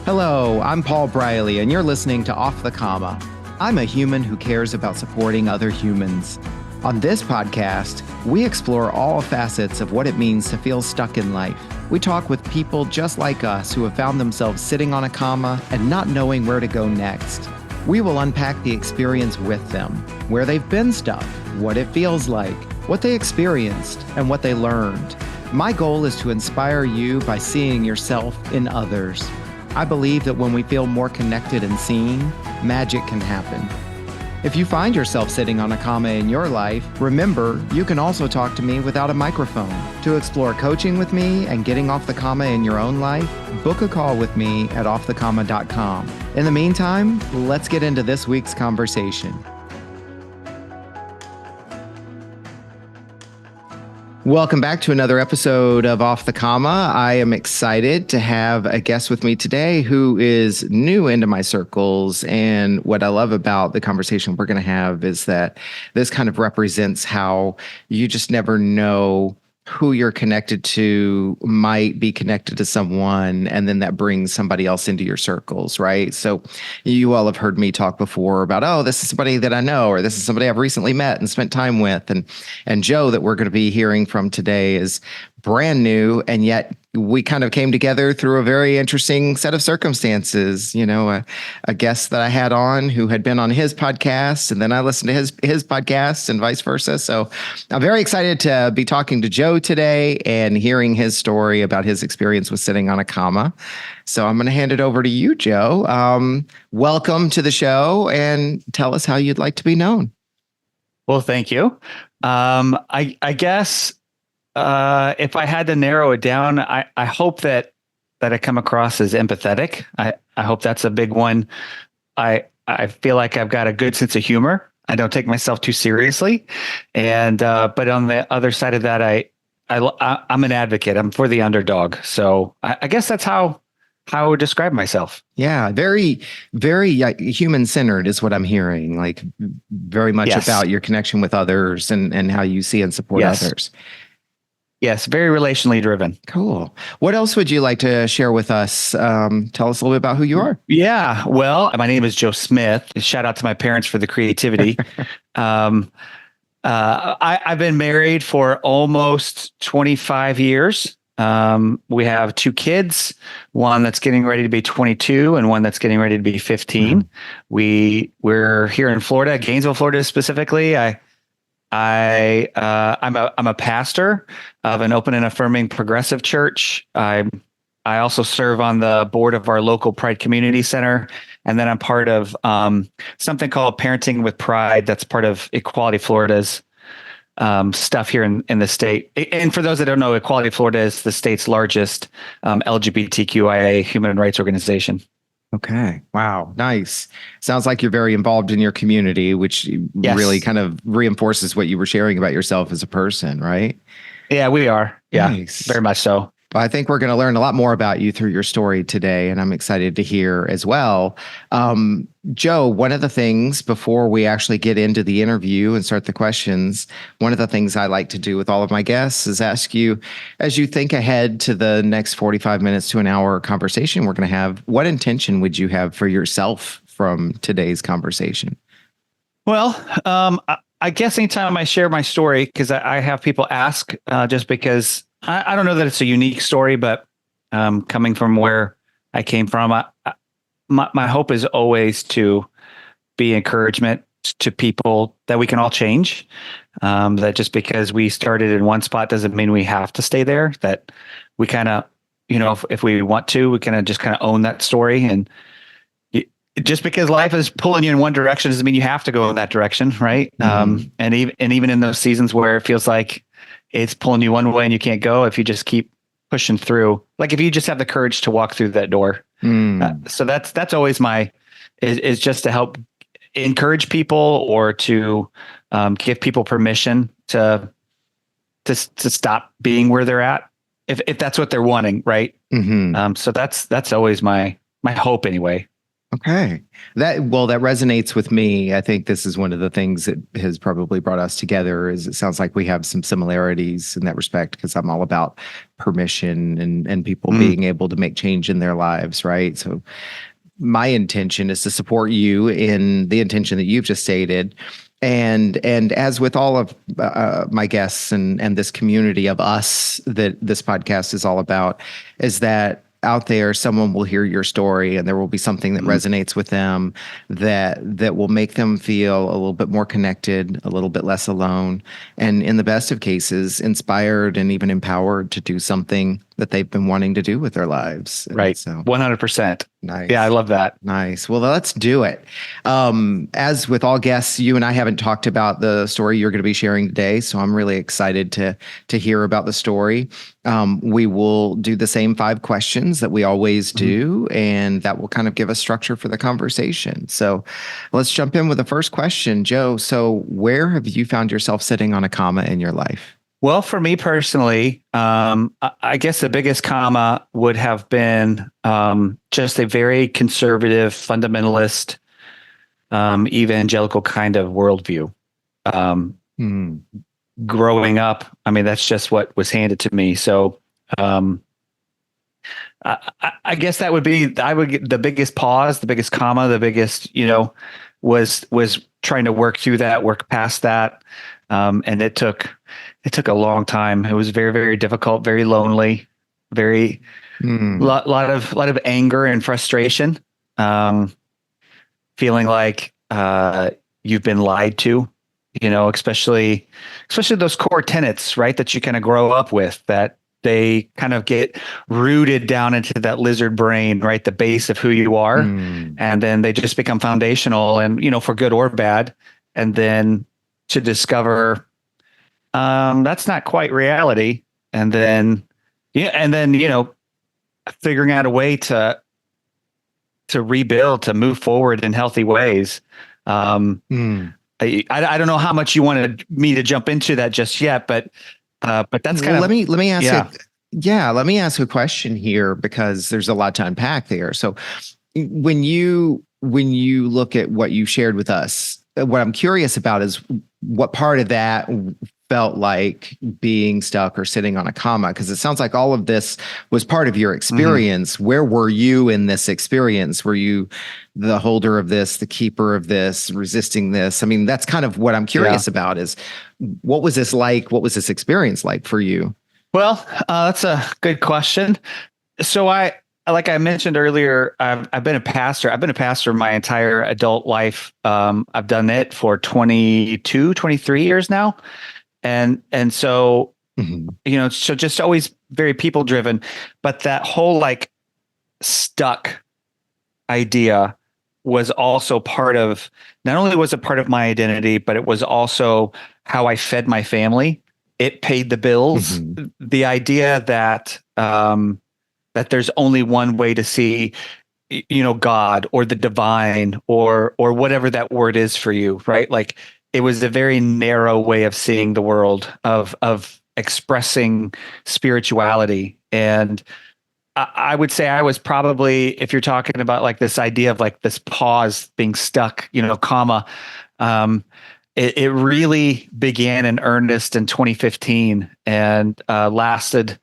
Hello, I'm Paul Briley, and you're listening to Off the Comma. I'm a human who cares about supporting other humans. On this podcast, we explore all facets of what it means to feel stuck in life. We talk with people just like us who have found themselves sitting on a comma and not knowing where to go next. We will unpack the experience with them, where they've been stuck, what it feels like, what they experienced, and what they learned. My goal is to inspire you by seeing yourself in others. I believe that when we feel more connected and seen, magic can happen. If you find yourself sitting on a comma in your life, remember, you can also talk to me without a microphone. To explore coaching with me and getting off the comma in your own life, book a call with me at offthecomma.com. In the meantime, let's get into this week's conversation. Welcome back to another episode of Off the Comma. I am excited to have a guest with me today who is new into my circles. And what I love about the conversation we're going to have is that this kind of represents how you just never know who you're connected to might be connected to someone, and then that brings somebody else into your circles, right? So you all have heard me talk before about, oh, this is somebody that I know, or this is somebody I've recently met and spent time with. And Joe, that we're going to be hearing from today, is brand new, and yet we kind of came together through a very interesting set of circumstances. You know, a guest that I had on who had been on his podcast, and then I listened to his podcast and vice versa. So I'm very excited to be talking to Joe today and hearing his story about his experience with sitting on a comma. So I'm going to hand it over to you, Joe. Welcome to the show, and tell us how you'd like to be known. Well, thank you. I guess if I had to narrow it down, I hope that I come across as empathetic. I hope that's a big one. I feel like I've got a good sense of humor. I don't take myself too seriously, and but on the other side of that, I'm an advocate. I'm for the underdog. So I guess that's how I would describe myself. Yeah, very, very human-centered is what I'm hearing. Like very much about your connection with others and how you see and support others. Yes, very relationally driven. Cool. What else would you like to share with us? Tell us a little bit about who you are. Yeah, well, my name is Joe Smith. Shout out to my parents for the creativity. I've been married for almost 25 years. We have two kids, one that's getting ready to be 22 and one that's getting ready to be 15. Mm-hmm. We're here in Florida, Gainesville, Florida specifically. I'm a pastor of an open and affirming progressive church. I also serve on the board of our local Pride Community Center, and then I'm part of something called Parenting with Pride. That's part of Equality Florida's stuff here in the state. And for those that don't know, Equality Florida is the state's largest LGBTQIA human rights organization. Okay. Wow. Nice. Sounds like you're very involved in your community, which really kind of reinforces what you were sharing about yourself as a person, right? Yeah, we are. Yeah, nice. Very much so. Well, I think we're going to learn a lot more about you through your story today, and I'm excited to hear as well. Joe, one of the things before we actually get into the interview and start the questions, one of the things I like to do with all of my guests is ask you, as you think ahead to the next 45 minutes to an hour conversation we're going to have, what intention would you have for yourself from today's conversation? Well, I guess anytime I share my story, because I have people ask just because I don't know that it's a unique story, but coming from where I came from, my hope is always to be encouragement to people that we can all change. That just because we started in one spot doesn't mean we have to stay there. That we kind of, if we want to, we kind of just kind of own that story. And just because life is pulling you in one direction doesn't mean you have to go in that direction, right? Mm-hmm. And even in those seasons where it feels like it's pulling you one way and you can't go, if you just keep pushing through, like if you just have the courage to walk through that door. So that's always is just to help encourage people or to give people permission to stop being where they're at, if that's what they're wanting, right? Mm-hmm. So that's always my hope anyway. Okay. That resonates with me. I think this is one of the things that has probably brought us together is it sounds like we have some similarities in that respect because I'm all about permission and people Mm, being able to make change in their lives, right? So my intention is to support you in the intention that you've just stated. And as with all of my guests and this community of us that this podcast is all about, is that out there someone will hear your story and there will be something that mm, resonates with them that will make them feel a little bit more connected, a little bit less alone, and in the best of cases inspired and even empowered to do something that they've been wanting to do with their lives. And right. so 100%. Yeah, I nice. love that. Nice. Well, let's do it. As with all guests, you and I haven't talked about the story you're going to be sharing today, so I'm really excited to hear about the story. We will do the same 5 questions that we always Mhm. do, and that will kind of give us structure for the conversation. So let's jump in with the first question, Joe. So where have you found yourself sitting on a comma in your life? Well, for me personally, I guess the biggest comma would have been just a very conservative, fundamentalist, evangelical kind of worldview. Um, Hmm. Growing up, I mean, that's just what was handed to me. So um, I guess that would be I would get the biggest pause, the biggest comma, the biggest was trying to work through that, work past that, and it took a long time. It was very very difficult, very lonely, very Hmm. lot of anger and frustration, um, feeling like you've been lied to, especially those core tenets, right, that you kind of grow up with that they kind of get rooted down into that lizard brain, right? The base of who you are. Hmm. And then they just become foundational and, for good or bad. And then to discover, that's not quite reality. And then, figuring out a way to rebuild, to move forward in healthy ways. Um, Hmm. I don't know how much you wanted me to jump into that just yet, but that's Well, kind of, let me ask yeah. it. Yeah, let me ask a question here because there's a lot to unpack there. So, when you look at what you shared with us, what I'm curious about is what part of that felt like being stuck or sitting on a comma, because it sounds like all of this was part of your Mhm. experience. Where were you in this experience? Were you the holder of this, the keeper of this, resisting this? I mean, that's kind of what I'm Yeah. curious about is what was this like? What was this experience like for you? Well, that's a good question. So like I mentioned earlier, I've been a pastor. I've been a pastor my entire adult life. I've done it for 22, 23 years now. And so, Mhm. so just always very people driven, but that whole like stuck idea was also part of, not only was it part of my identity, but it was also how I fed my family. It paid the bills. Mhm. The idea that there's only one way to see, God or the divine or whatever that word is for you, right? Like it was a very narrow way of seeing the world, of expressing spirituality. And I would say I was probably, if you're talking about like this idea of like this pause being stuck, comma, um, it really began in earnest in 2015 and lasted,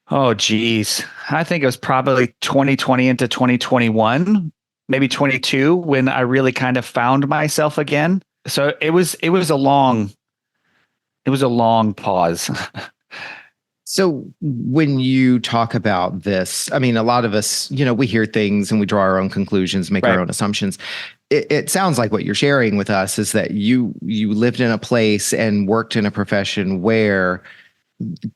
oh geez, I think it was probably 2020 into 2021, maybe 22, when I really kind of found myself again. So it was a long pause. So when you talk about this, I mean, a lot of us, we hear things and we draw our own conclusions, make our Right. own assumptions. It sounds like what you're sharing with us is that you lived in a place and worked in a profession where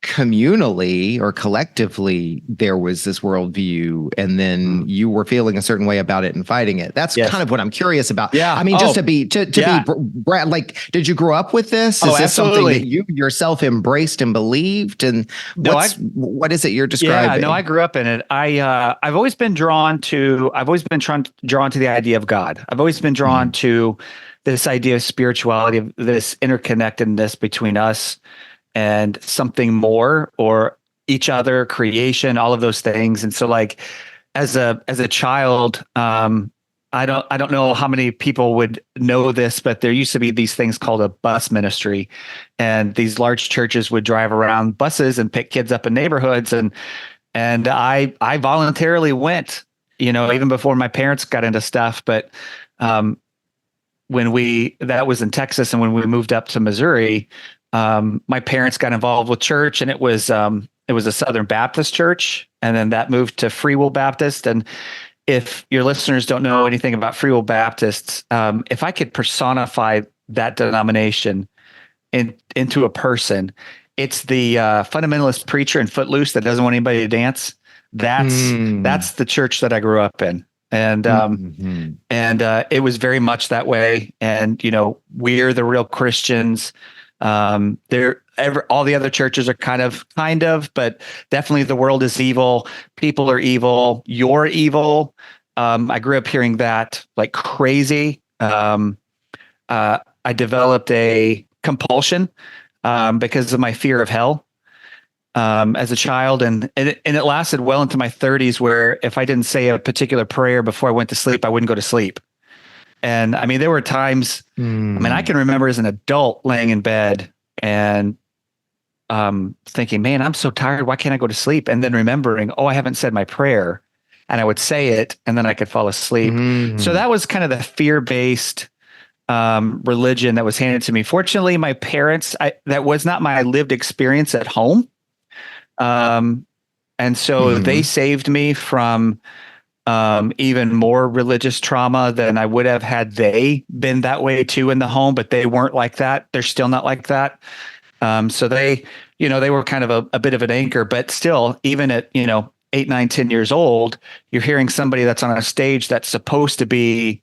communally or collectively there was this worldview and then Mm. you were feeling a certain way about it and fighting it. That's Yes. kind of what I'm curious about. Yeah. I mean, just Oh, to yeah. be Brad, like, did you grow up with this? Oh, Is this something that absolutely. you yourself embraced and believed? And No, what is it you're yeah, no, I describing? grew up in it. I've always been drawn to the idea of God. I've always been drawn Mhm. to this idea of spirituality, of this interconnectedness between us and something more or each other, creation, all of those things. And so like as a child, I don't know how many people would know this, but there used to be these things called a bus ministry, and these large churches would drive around buses and pick kids up in neighborhoods, and I voluntarily went, even before my parents got into stuff. But that was in Texas, and when we moved up to Missouri, my parents got involved with church, and it was a Southern Baptist church, and then that moved to Free Will Baptist. And if your listeners don't know anything about Free Will Baptists, if I could personify that denomination into a person, it's the fundamentalist preacher in Footloose that doesn't want anybody to dance. That's the church that I grew up in. And it was very much that way. And, we're the real Christians. All the other churches are kind of, but definitely the world is evil. People are evil. You're evil. I grew up hearing that like crazy. I developed a compulsion because of my fear of hell as a child, and it lasted well into my 30s, where if I didn't say a particular prayer before I went to sleep, I wouldn't go to sleep. And I mean, there were times, I can remember as an adult laying in bed and thinking, man, I'm so tired. Why can't I go to sleep? And then remembering, I haven't said my prayer. And I would say it, and then I could fall asleep. So that was kind of the fear-based religion that was handed to me. Fortunately, my parents, that was not my lived experience at home. And so they saved me from even more religious trauma than I would have had they been that way too in the home, but they weren't like that. They're still not like that. So they were kind of a bit of an anchor, but still, even at, 8, 9, 10 years old, you're hearing somebody that's on a stage that's supposed to be,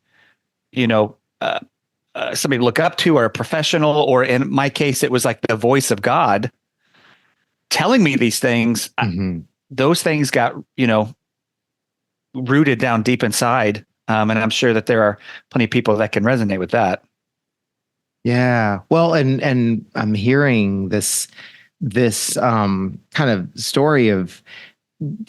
somebody to look up to, or a professional, or in my case, it was like the voice of God telling me these things. Those things got, rooted down deep inside. And I'm sure that there are plenty of people that can resonate with that. Yeah. Well, and I'm hearing this kind of story of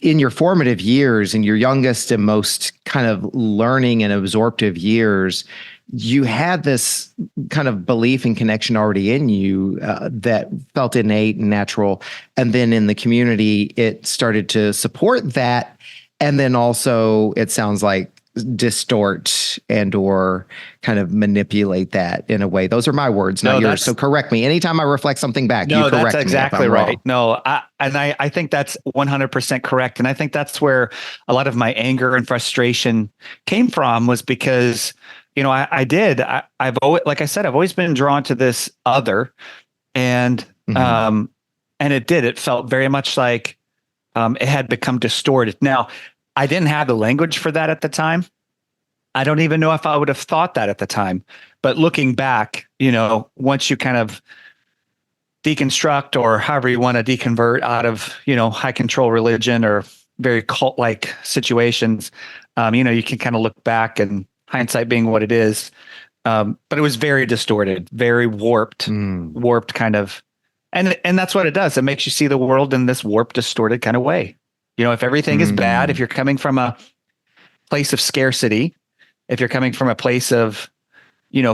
in your formative years, in your youngest and most kind of learning and absorptive years, you had this kind of belief and connection already in you that felt innate and natural. And then in the community, it started to support that. And then also, it sounds like, distort and or kind of manipulate that in a way. Those are my words, not yours. So correct me. Anytime I reflect something back, you correct me. No, that's exactly right. No, I think that's 100% correct. And I think that's where a lot of my anger and frustration came from, was because, I've always, like I said, I've always been drawn to this other, and it felt very much like it had become distorted. Now, I didn't have the language for that at the time. I don't even know if I would have thought that at the time. But looking back, once you kind of deconstruct, or however you want to deconvert out of, high control religion or very cult-like situations, you can kind of look back, and hindsight being what it is. But it was very distorted, very warped kind of. And that's what it does. It makes you see the world in this warped, distorted kind of way. If everything is bad, if you're coming from a place of scarcity, if you're coming from a place of,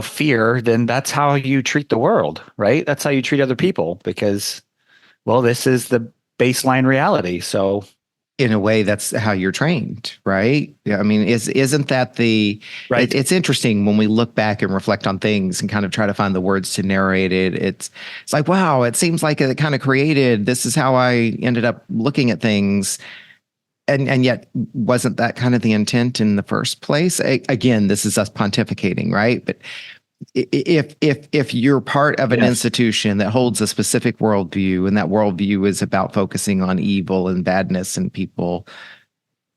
fear, then that's how you treat the world, right? That's how you treat other people, because, well, this is the baseline reality. So in a way, that's how you're trained, right? Yeah, I mean, isn't that right? It's interesting when we look back and reflect on things and kind of try to find the words to narrate it. It's like, wow, it seems like it kind of created, this is how I ended up looking at things. And yet, wasn't that kind of the intent in the first place? Again, this is us pontificating, right? But if you're part of an institution that holds a specific worldview, and that worldview is about focusing on evil and badness in people,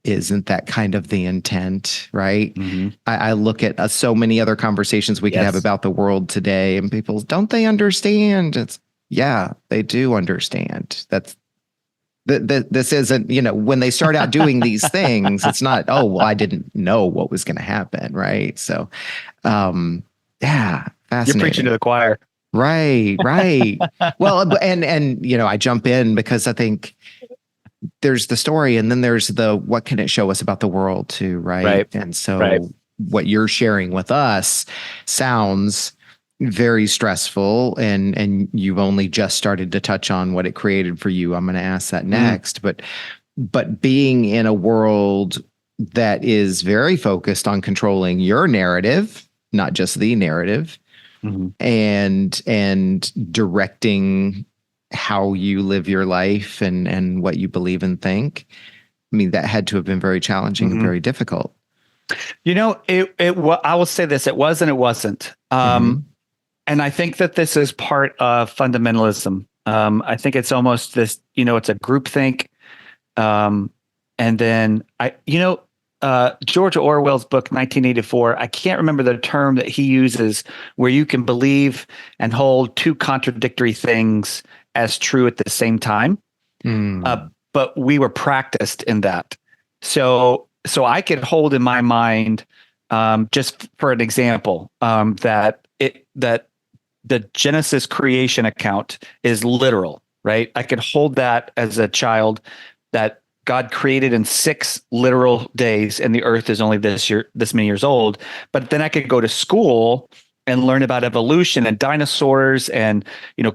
isn't that kind of the intent, right? I look at so many other conversations we could have about the world today, and people, don't they understand? Yeah, they do understand. This isn't, when they start out doing these things, it's not, I didn't know what was going to happen, right? So, yeah, fascinating. You're preaching to the choir. Right. Well, and I jump in because I think there's the story, and then there's the what can it show us about the world too, right? Right. And so Right. what you're sharing with us sounds very stressful, and you've only just started to touch on what it created for you. I'm going to ask that next, but being in a world that is very focused on controlling your narrative, not just the narrative, and directing how you live your life and what you believe and think. I mean, that had to have been very challenging and very difficult. I will say this, it was and it wasn't. And I think that this is part of fundamentalism. I think it's almost this, it's a groupthink. And then George Orwell's book, 1984, I can't remember the term that he uses, where you can believe and hold two contradictory things as true at the same time. But we were practiced in that. So I could hold in my mind, just for an example, that the Genesis creation account is literal, right? I could hold that as a child, that God created in 6 literal days, and the earth is only this many years old. But then I could go to school and learn about evolution and dinosaurs and,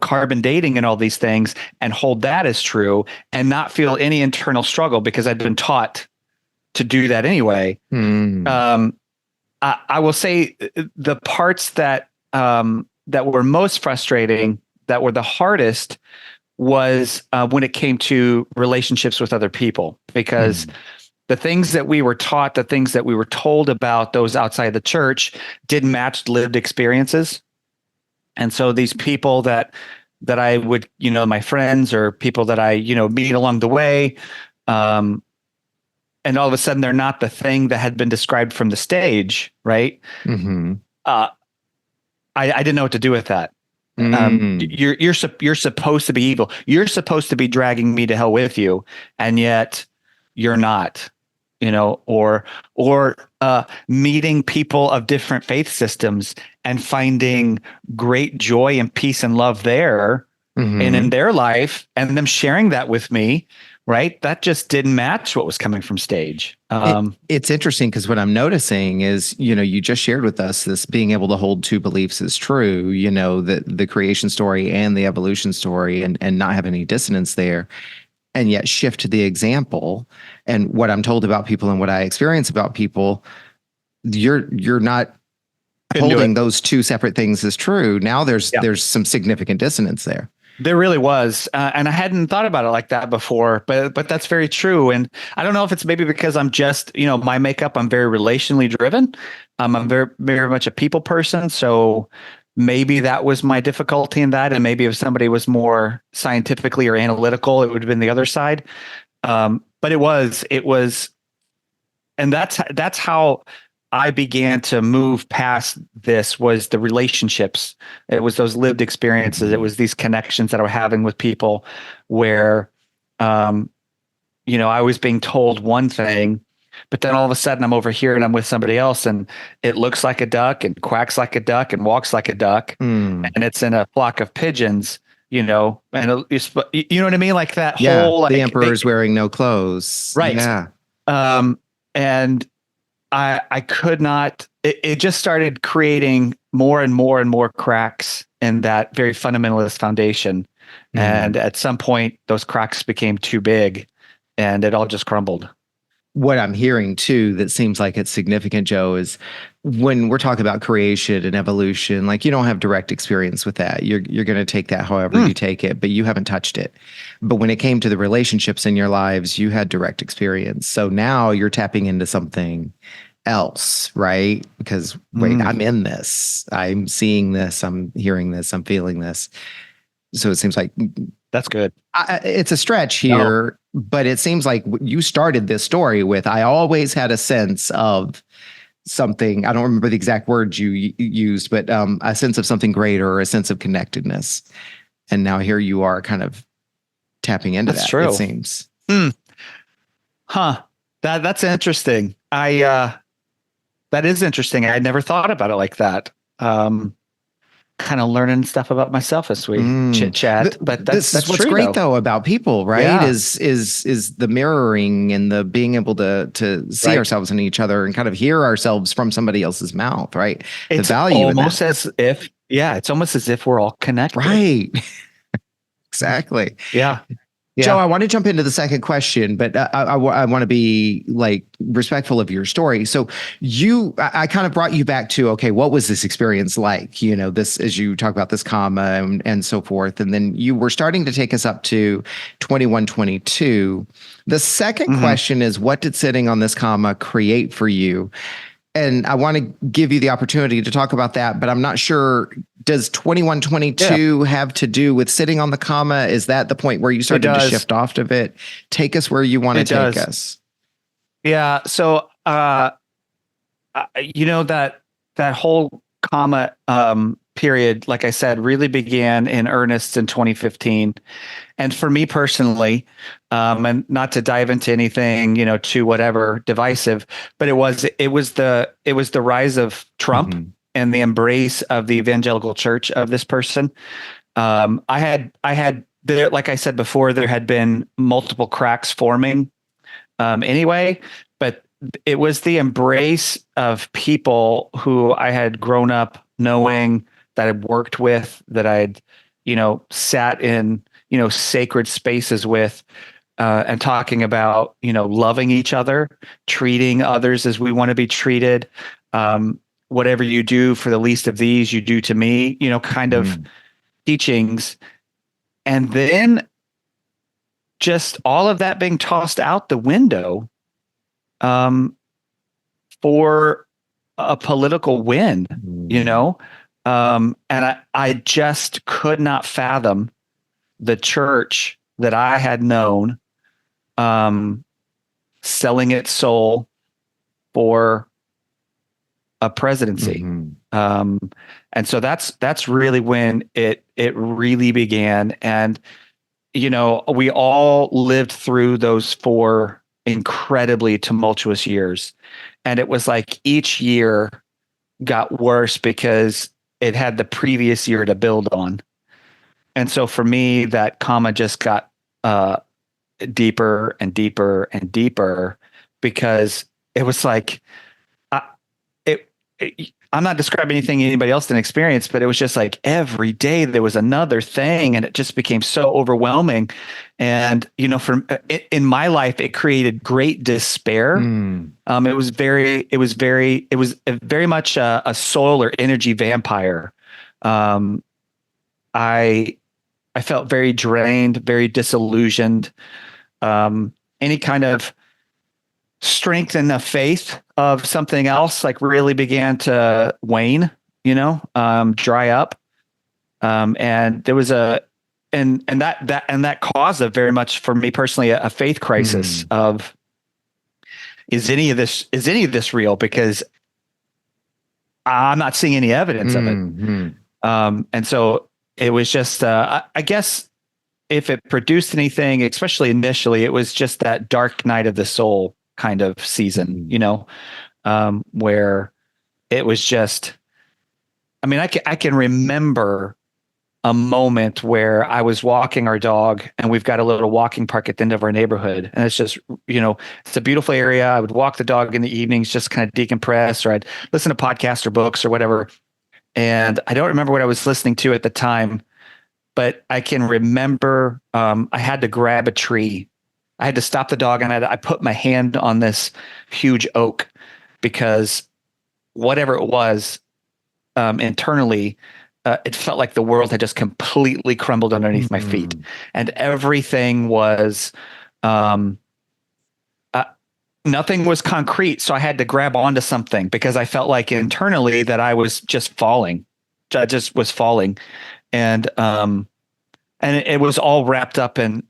carbon dating and all these things, and hold that as true and not feel any internal struggle because I'd been taught to do that anyway. I will say the parts that were most frustrating, that were the hardest, was when it came to relationships with other people, because the things that we were taught, the things that we were told about those outside the church didn't match lived experiences. And so these people that I would, my friends or people that I, meet along the way, and all of a sudden they're not the thing that had been described from the stage, right? I didn't know what to do with that. You're supposed to be evil. You're supposed to be dragging me to hell with you, and yet you're not. Or meeting people of different faith systems and finding great joy and peace and love there, and in their life, and them sharing that with me. Right. That just didn't match what was coming from stage. It's interesting because what I'm noticing is, you just shared with us this being able to hold two beliefs is true, the creation story and the evolution story, and not have any dissonance there, and yet shift to the example. And what I'm told about people and what I experience about people, you're not holding those two separate things as true. Now there's some significant dissonance there. There really was. And I hadn't thought about it like that before, but that's very true. And I don't know if it's maybe because I'm just, my makeup, I'm very relationally driven. I'm very, very much a people person. So maybe that was my difficulty in that. And maybe if somebody was more scientifically or analytical, it would have been the other side. But it was, and that's how I began to move past this, was the relationships. It was those lived experiences. It was these connections that I was having with people where, I was being told one thing, but then all of a sudden I'm over here and I'm with somebody else, and it looks like a duck and quacks like a duck and walks like a duck. And it's in a flock of pigeons, and you know what I mean? Like that whole, the emperor's wearing no clothes. Right. Yeah. And I could not, it just started creating more and more and more cracks in that very fundamentalist foundation. And at some point, those cracks became too big and it all just crumbled. What I'm hearing too, that seems like it's significant, Joe, is when we're talking about creation and evolution, like you don't have direct experience with that. You're going to take that however you take it, but you haven't touched it. But when it came to the relationships in your lives, you had direct experience. So now you're tapping into something else, right? Because wait, I'm in this. I'm seeing this. I'm hearing this. I'm feeling this. So it seems like that's good. It's a stretch here, but it seems like you started this story with, I always had a sense of something. I don't remember the exact words you used, but a sense of something greater, or a sense of connectedness. And now here you are kind of tapping into that. True. It seems. That's interesting. That is interesting. I had never thought about it like that. kind of learning stuff about myself as we chit chat. But this is that's what's true, great though about people, right? Yeah. Is the mirroring and the being able to see Right. ourselves in each other and kind of hear ourselves from somebody else's mouth, right? It's the value almost in that. as if, it's almost as if we're all connected. Right. Exactly. Yeah. Joe, I want to jump into the second question, but I want to be like respectful of your story. So I kind of brought you back to, okay, what was this experience like? You know, this, as you talk about this comma and so forth. And then you were starting to take us up to 21, 22. The second question is, what did sitting on this comma create for you? And I want to give you the opportunity to talk about that, but I'm not sure, does 21, 22 have to do with sitting on the comma? Is that the point where you started to shift off of it? Take us where you want to take us. Yeah. So, you know, that whole comma period, like I said, really began in earnest in 2015. And for me personally, and not to dive into anything, you know, too whatever divisive, but it was the rise of Trump and the embrace of the evangelical church of this person. I had there, like I said before, there had been multiple cracks forming anyway, but it was the embrace of people who I had grown up knowing, that I'd worked with, that I'd, you know, sat in, you know, sacred spaces with, and talking about, you know, loving each other, treating others as we want to be treated. Whatever you do for the least of these, you do to me, you know, kind of teachings. And then just all of that being tossed out the window for a political win, you know? And I just could not fathom the church that I had known selling its soul for a presidency. And so that's really when it really began. And, you know, we all lived through those 4 incredibly tumultuous years. And it was like each year got worse because it had the previous year to build on. And so for me, that comma just got deeper and deeper and deeper, because it was like, I'm not describing anything anybody else didn't experience, but it was just like every day there was another thing, and it just became so overwhelming. And, you know, in my life, it created great despair. It was very much a soul or energy vampire. I felt very drained, very disillusioned. Any kind of strength in the faith of something else like really began to wane, you know, dry up. And there was that caused a very much, for me personally, a faith crisis of, is any of this real? Because I'm not seeing any evidence of it. And so it was just, I guess if it produced anything, especially initially, it was just that dark night of the soul kind of season, you know, where it was just, I mean, I can remember a moment where I was walking our dog, and we've got a little walking park at the end of our neighborhood. And it's just, you know, it's a beautiful area. I would walk the dog in the evenings, just kind of decompress, or I'd listen to podcasts or books or whatever. And I don't remember what I was listening to at the time, but I can remember I had to grab a tree. I had to stop the dog, and I put my hand on this huge oak, because whatever it was internally, it felt like the world had just completely crumbled underneath my feet, and everything was, nothing was concrete. So I had to grab onto something, because I felt like internally that I was just falling. I just was falling. And it was all wrapped up in,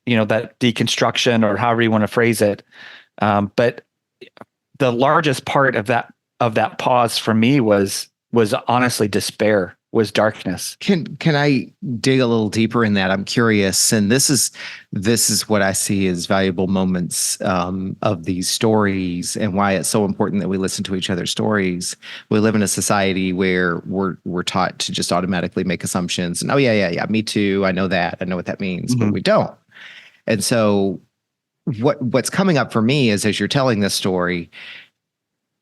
you know, that deconstruction, or however you want to phrase it. But the largest part of that pause for me was honestly despair, was darkness. Can I dig a little deeper in that? I'm curious, and this is what I see as valuable moments of these stories, and why it's so important that we listen to each other's stories. We live in a society where we're taught to just automatically make assumptions, and yeah, me too. I know that. I know what that means, but we don't. And so, what's coming up for me is, as you're telling this story.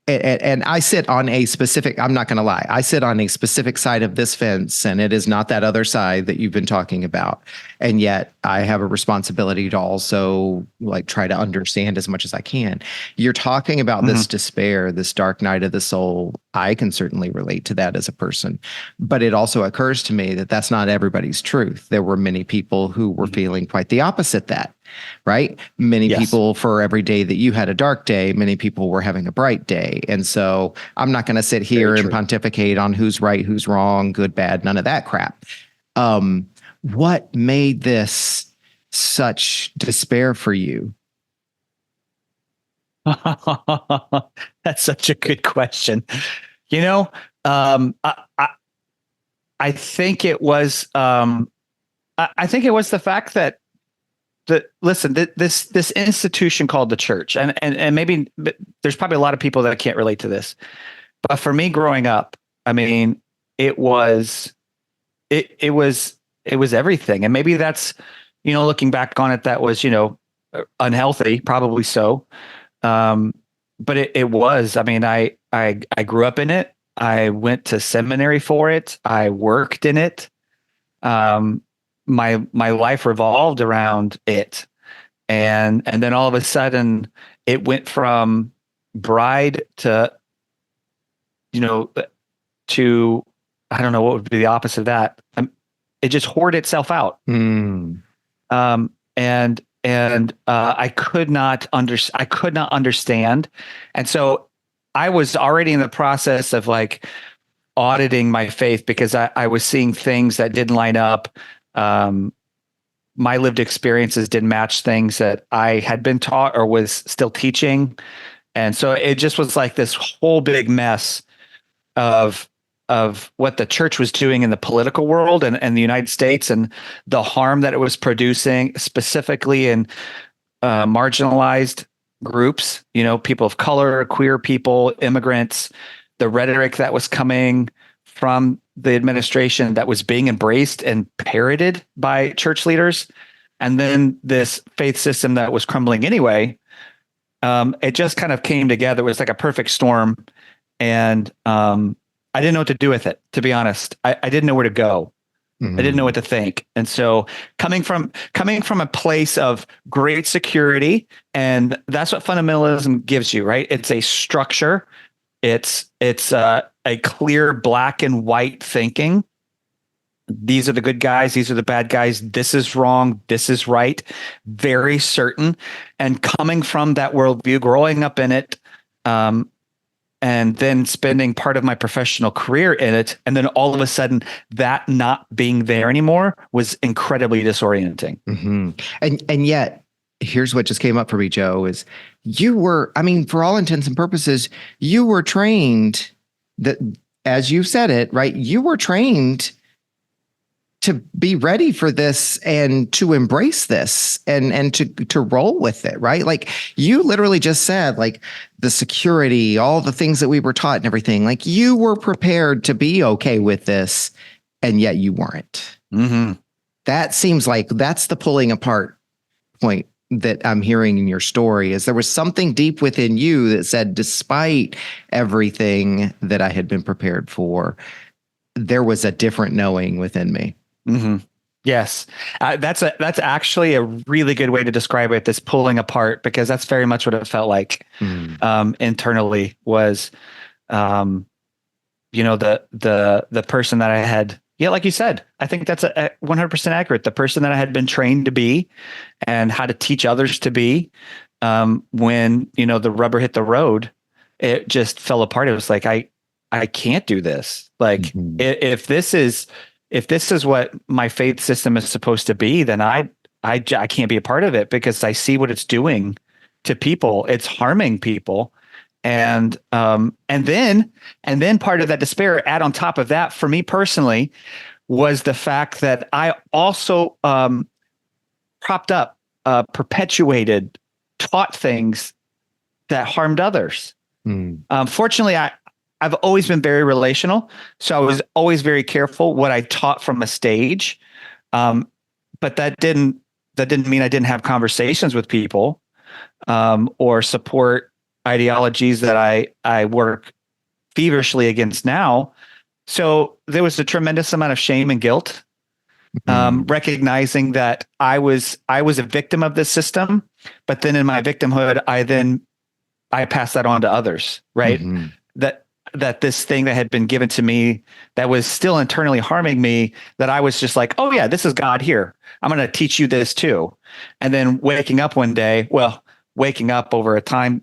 And I sit on a specific, I'm not going to lie, I sit on a specific side of this fence, and it is not that other side that you've been talking about. And yet I have a responsibility to also like try to understand as much as I can. You're talking about this despair, this dark night of the soul. I can certainly relate to that as a person, but it also occurs to me that that's not everybody's truth. There were many people who were feeling quite the opposite that. Right? Many people, for every day that you had a dark day, many people were having a bright day. And so I'm not going to sit here and pontificate on who's right, who's wrong, good, bad, none of that crap. What made this such despair for you? That's such a good question. You know, I think it was, I think it was the fact that this institution called the church, and maybe there's probably a lot of people that can't relate to this, but for me growing up, I mean, it was everything. And maybe that's, looking back on it, that was, unhealthy, probably so. But it was, I mean, I grew up in it. I went to seminary for it. I worked in it. My life revolved around it. And then all of a sudden it went from bride to, to, I don't know what would be the opposite of that. It just hoarded itself out. I could not understand. And so I was already in the process of like auditing my faith, because I was seeing things that didn't line up. My lived experiences didn't match things that I had been taught or was still teaching. And so it just was like this whole big mess of what the church was doing in the political world and the United States, and the harm that it was producing, specifically in marginalized groups, people of color, queer people, immigrants, the rhetoric that was coming from the administration that was being embraced and parroted by church leaders. And then this faith system that was crumbling anyway. It just kind of came together. It was like a perfect storm. And I didn't know what to do with it, to be honest. I didn't know where to go. I didn't know what to think. And so coming from a place of great security, and that's what fundamentalism gives you, right? It's a structure. It's a clear black and white thinking. These are the good guys. These are the bad guys. This is wrong. This is right. Very certain. And coming from that worldview, growing up in it, and then spending part of my professional career in it, and then all of a sudden that not being there anymore was incredibly disorienting. And yet, here's what just came up for me, Joe, is you were, I mean, for all intents and purposes, you were trained that, as you said it, right? You were trained to be ready for this and to embrace this and to roll with it, right? Like you literally just said, like the security, all the things that we were taught and everything, like you were prepared to be okay with this, and yet you weren't. That seems like that's the pulling apart point that I'm hearing in your story, is there was something deep within you that said, despite everything that I had been prepared for, there was a different knowing within me. Yes. That's actually a really good way to describe it, this pulling apart, because that's very much what it felt like internally was, the person that I had. Yeah, like you said, I think that's a 100% accurate. The person that I had been trained to be and how to teach others to be, when, the rubber hit the road, it just fell apart. It was like, I can't do this. Like if this is what my faith system is supposed to be, then I can't be a part of it, because I see what it's doing to people. It's harming people. And then part of that despair, add on top of that, for me personally, was the fact that I also propped up, perpetuated, taught things that harmed others. Fortunately, I've always been very relational, so I was always very careful what I taught from a stage. But that didn't mean I didn't have conversations with people, or support ideologies that I work feverishly against now. So there was a tremendous amount of shame and guilt, recognizing that I was a victim of this system, but then in my victimhood, I passed that on to others, right? That this thing that had been given to me that was still internally harming me, that I was just like, oh yeah, this is God here. I'm going to teach you this too. And then waking up one day, waking up over a time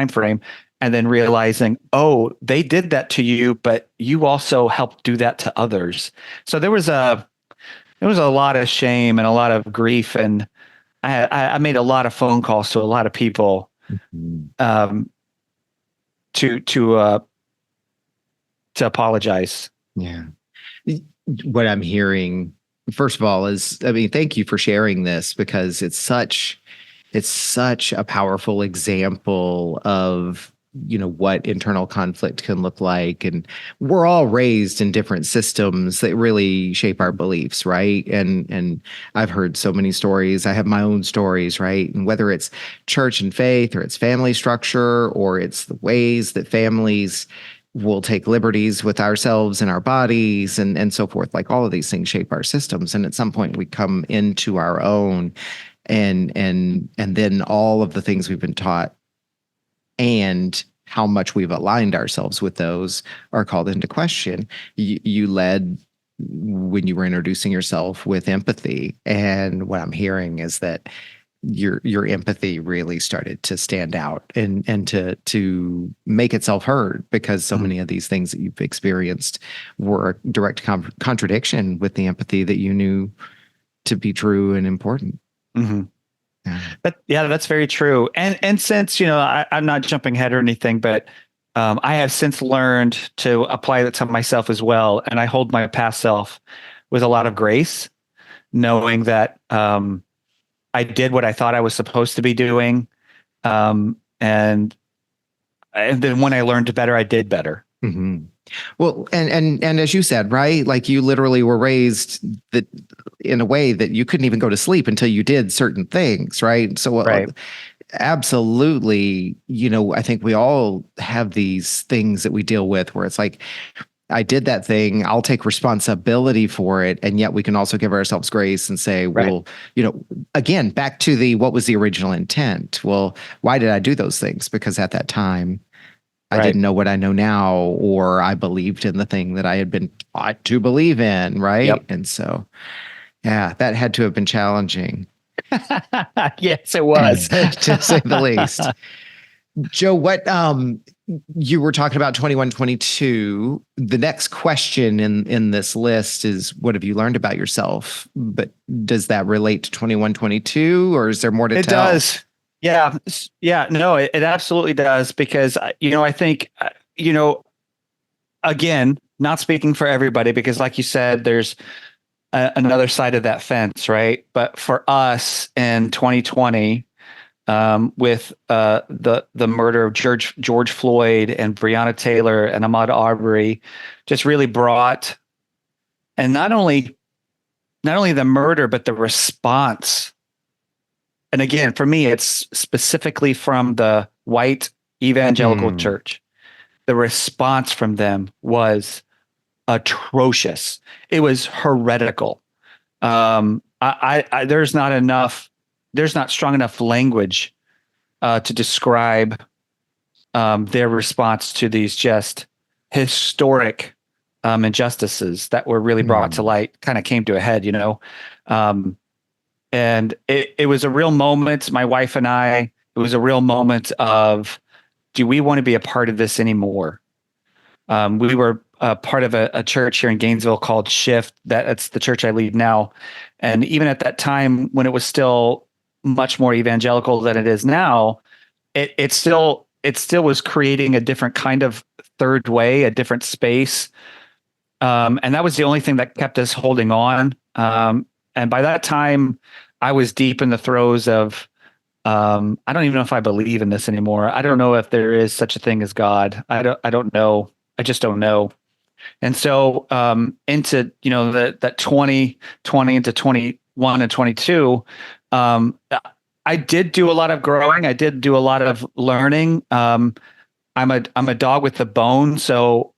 frame, and then realizing, oh, they did that to you, but you also helped do that to others. So there was a lot of shame and a lot of grief, and I made a lot of phone calls to a lot of people, to apologize. Yeah. What I'm hearing, first of all, is, I mean, thank you for sharing this, because it's such a powerful example of, what internal conflict can look like. And we're all raised in different systems that really shape our beliefs, right? And I've heard so many stories. I have my own stories, right? And whether it's church and faith, or it's family structure, or it's the ways that families will take liberties with ourselves and our bodies, and so forth. Like, all of these things shape our systems. And at some point we come into our own, and then all of the things we've been taught and how much we've aligned ourselves with those are called into question. You led, when you were introducing yourself, with empathy. And what I'm hearing is that your empathy really started to stand out, and to make itself heard, because so many of these things that you've experienced were a direct contradiction with the empathy that you knew to be true and important. That's very true. And since, I'm not jumping ahead or anything, but I have since learned to apply that to myself as well. And I hold my past self with a lot of grace, knowing that I did what I thought I was supposed to be doing. And then when I learned better, I did better. Well, and as you said, right, like, you literally were raised that in a way that you couldn't even go to sleep until you did certain things, right? So Right. Absolutely, I think we all have these things that we deal with where it's like, I did that thing, I'll take responsibility for it. And yet we can also give ourselves grace and say, well, again, back to what was the original intent? Well, why did I do those things? Because at that time, I didn't know what I know now, or I believed in the thing that I had been taught to believe in, right? Yep. And so, yeah, that had to have been challenging. Yes, it was. To say the least. Joe, what you were talking about 2122. The next question in this list is, what have you learned about yourself? But does that relate to 2122, or is there more to tell? It does. Yeah. No, it absolutely does, because, I think, again, not speaking for everybody, because like you said, there's another side of that fence, right? But for us in 2020, with the murder of George Floyd and Breonna Taylor and Ahmaud Arbery, just really brought, and not only the murder, but the response. And again, for me, it's specifically from the white evangelical church. The response from them was atrocious. It was heretical. There's not strong enough language to describe their response to these just historic injustices that were really brought to light, kind of came to a head, and it was a real moment. My wife and I, it was a real moment of, do we want to be a part of this anymore? We were part of a church here in Gainesville called Shift. That's the church I lead now. And even at that time, when it was still much more evangelical than it is now, it still it still was creating a different kind of third way, a different space. And that was the only thing that kept us holding on. And by that time, I was deep in the throes of, I don't even know if I believe in this anymore. I don't know if there is such a thing as God. I don't know. I just don't know. And so, into, that 2020 into 21 and 22, I did do a lot of growing. I did do a lot of learning. I'm a dog with a bone. So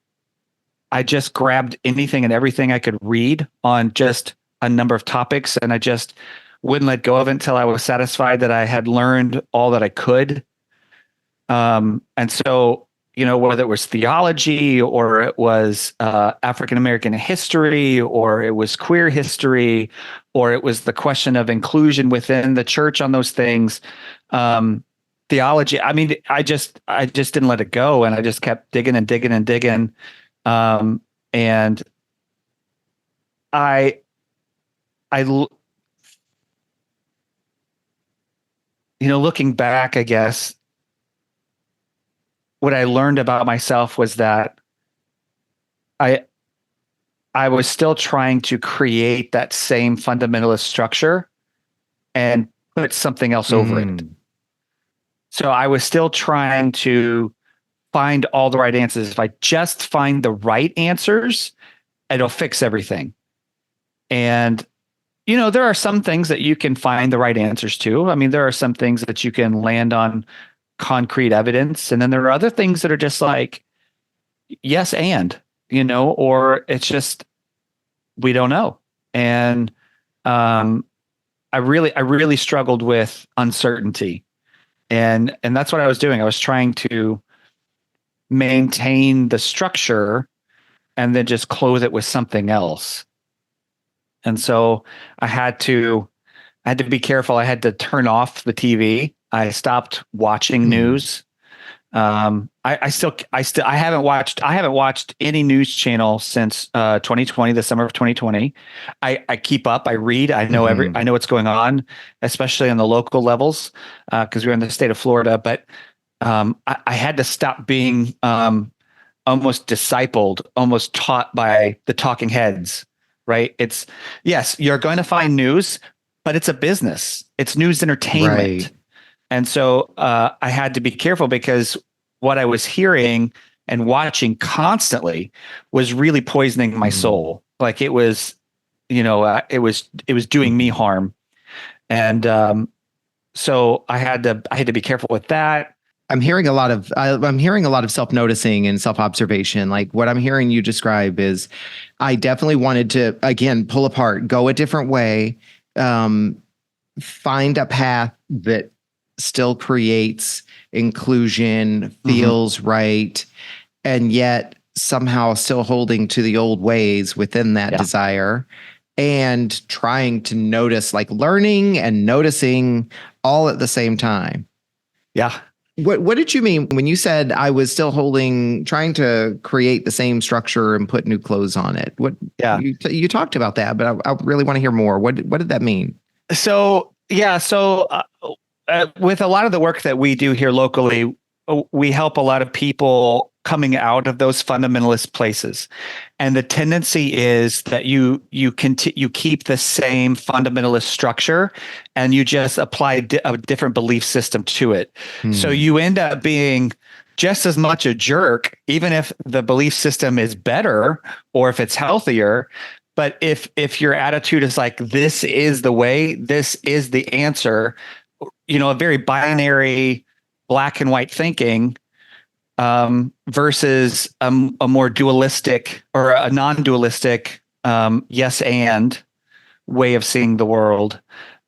I just grabbed anything and everything I could read on just a number of topics. And I just wouldn't let go of it until I was satisfied that I had learned all that I could. And so, whether it was theology or it was African-American history or it was queer history or it was the question of inclusion within the church on those things, theology. I mean, I just didn't let it go, and I just kept digging and digging and digging. And I, looking back, I guess, what I learned about myself was that I was still trying to create that same fundamentalist structure and put something else over it. So I was still trying to find all the right answers. If I just find the right answers, it'll fix everything. And, there are some things that you can find the right answers to. I mean, there are some things that you can land on concrete evidence. And then there are other things that are just like, yes, and, or it's just, we don't know. And I really struggled with uncertainty. And that's what I was doing. I was trying to maintain the structure and then just clothe it with something else. And so I had to be careful. I had to turn off the TV. I stopped watching news. I haven't watched any news channel since 2020, the summer of 2020. I keep up. I read. I know I know what's going on, especially on the local levels, because we're in the state of Florida. But I had to stop being almost discipled, almost taught by the talking heads. Right? It's, yes, you're going to find news, but it's a business. It's news entertainment. Right. And so I had to be careful because what I was hearing and watching constantly was really poisoning my soul. Like it was, it was doing me harm. And so I had to be careful with that. I'm hearing a lot of self-noticing and self-observation. Like what I'm hearing you describe is I definitely wanted to, again, pull apart, go a different way, find a path that still creates inclusion, feels right, and yet somehow still holding to the old ways within that desire, and trying to notice, like learning and noticing all at the same time. Yeah. What did you mean when you said I was still trying to create the same structure and put new clothes on it? You talked about that, but I really want to hear more. What did that mean? So with a lot of the work that we do here locally, we help a lot of people coming out of those fundamentalist places, and the tendency is that you keep the same fundamentalist structure, and you just apply a different belief system to it. So you end up being just as much a jerk, even if the belief system is better or if it's healthier. But if your attitude is like, this is the way, this is the answer, a very binary black and white thinking, versus a more dualistic or a non-dualistic yes and way of seeing the world,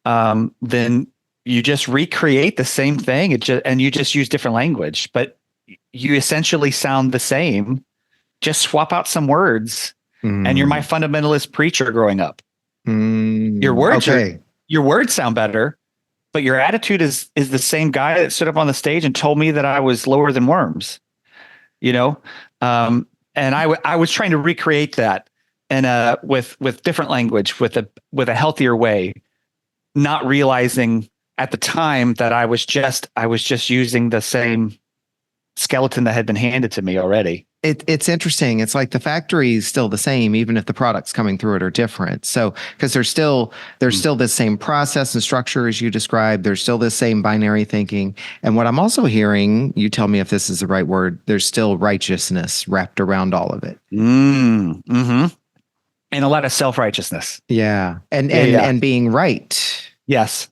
then you just recreate the same thing. And you just use different language, but you essentially sound the same. Just swap out some words, and you're my fundamentalist preacher growing up. Your words sound better, but your attitude is the same guy that stood up on the stage and told me that I was lower than worms, and I was trying to recreate that with different language, with a healthier way, not realizing at the time that I was just using the same skeleton that had been handed to me already. It's interesting. It's like the factory is still the same, even if the products coming through it are different. So, because there's still the same process and structure as you described. There's still the same binary thinking. And what I'm also hearing, you tell me if this is the right word. There's still righteousness wrapped around all of it. Mm-hmm. And a lot of self-righteousness. Yeah, and being right. Yes.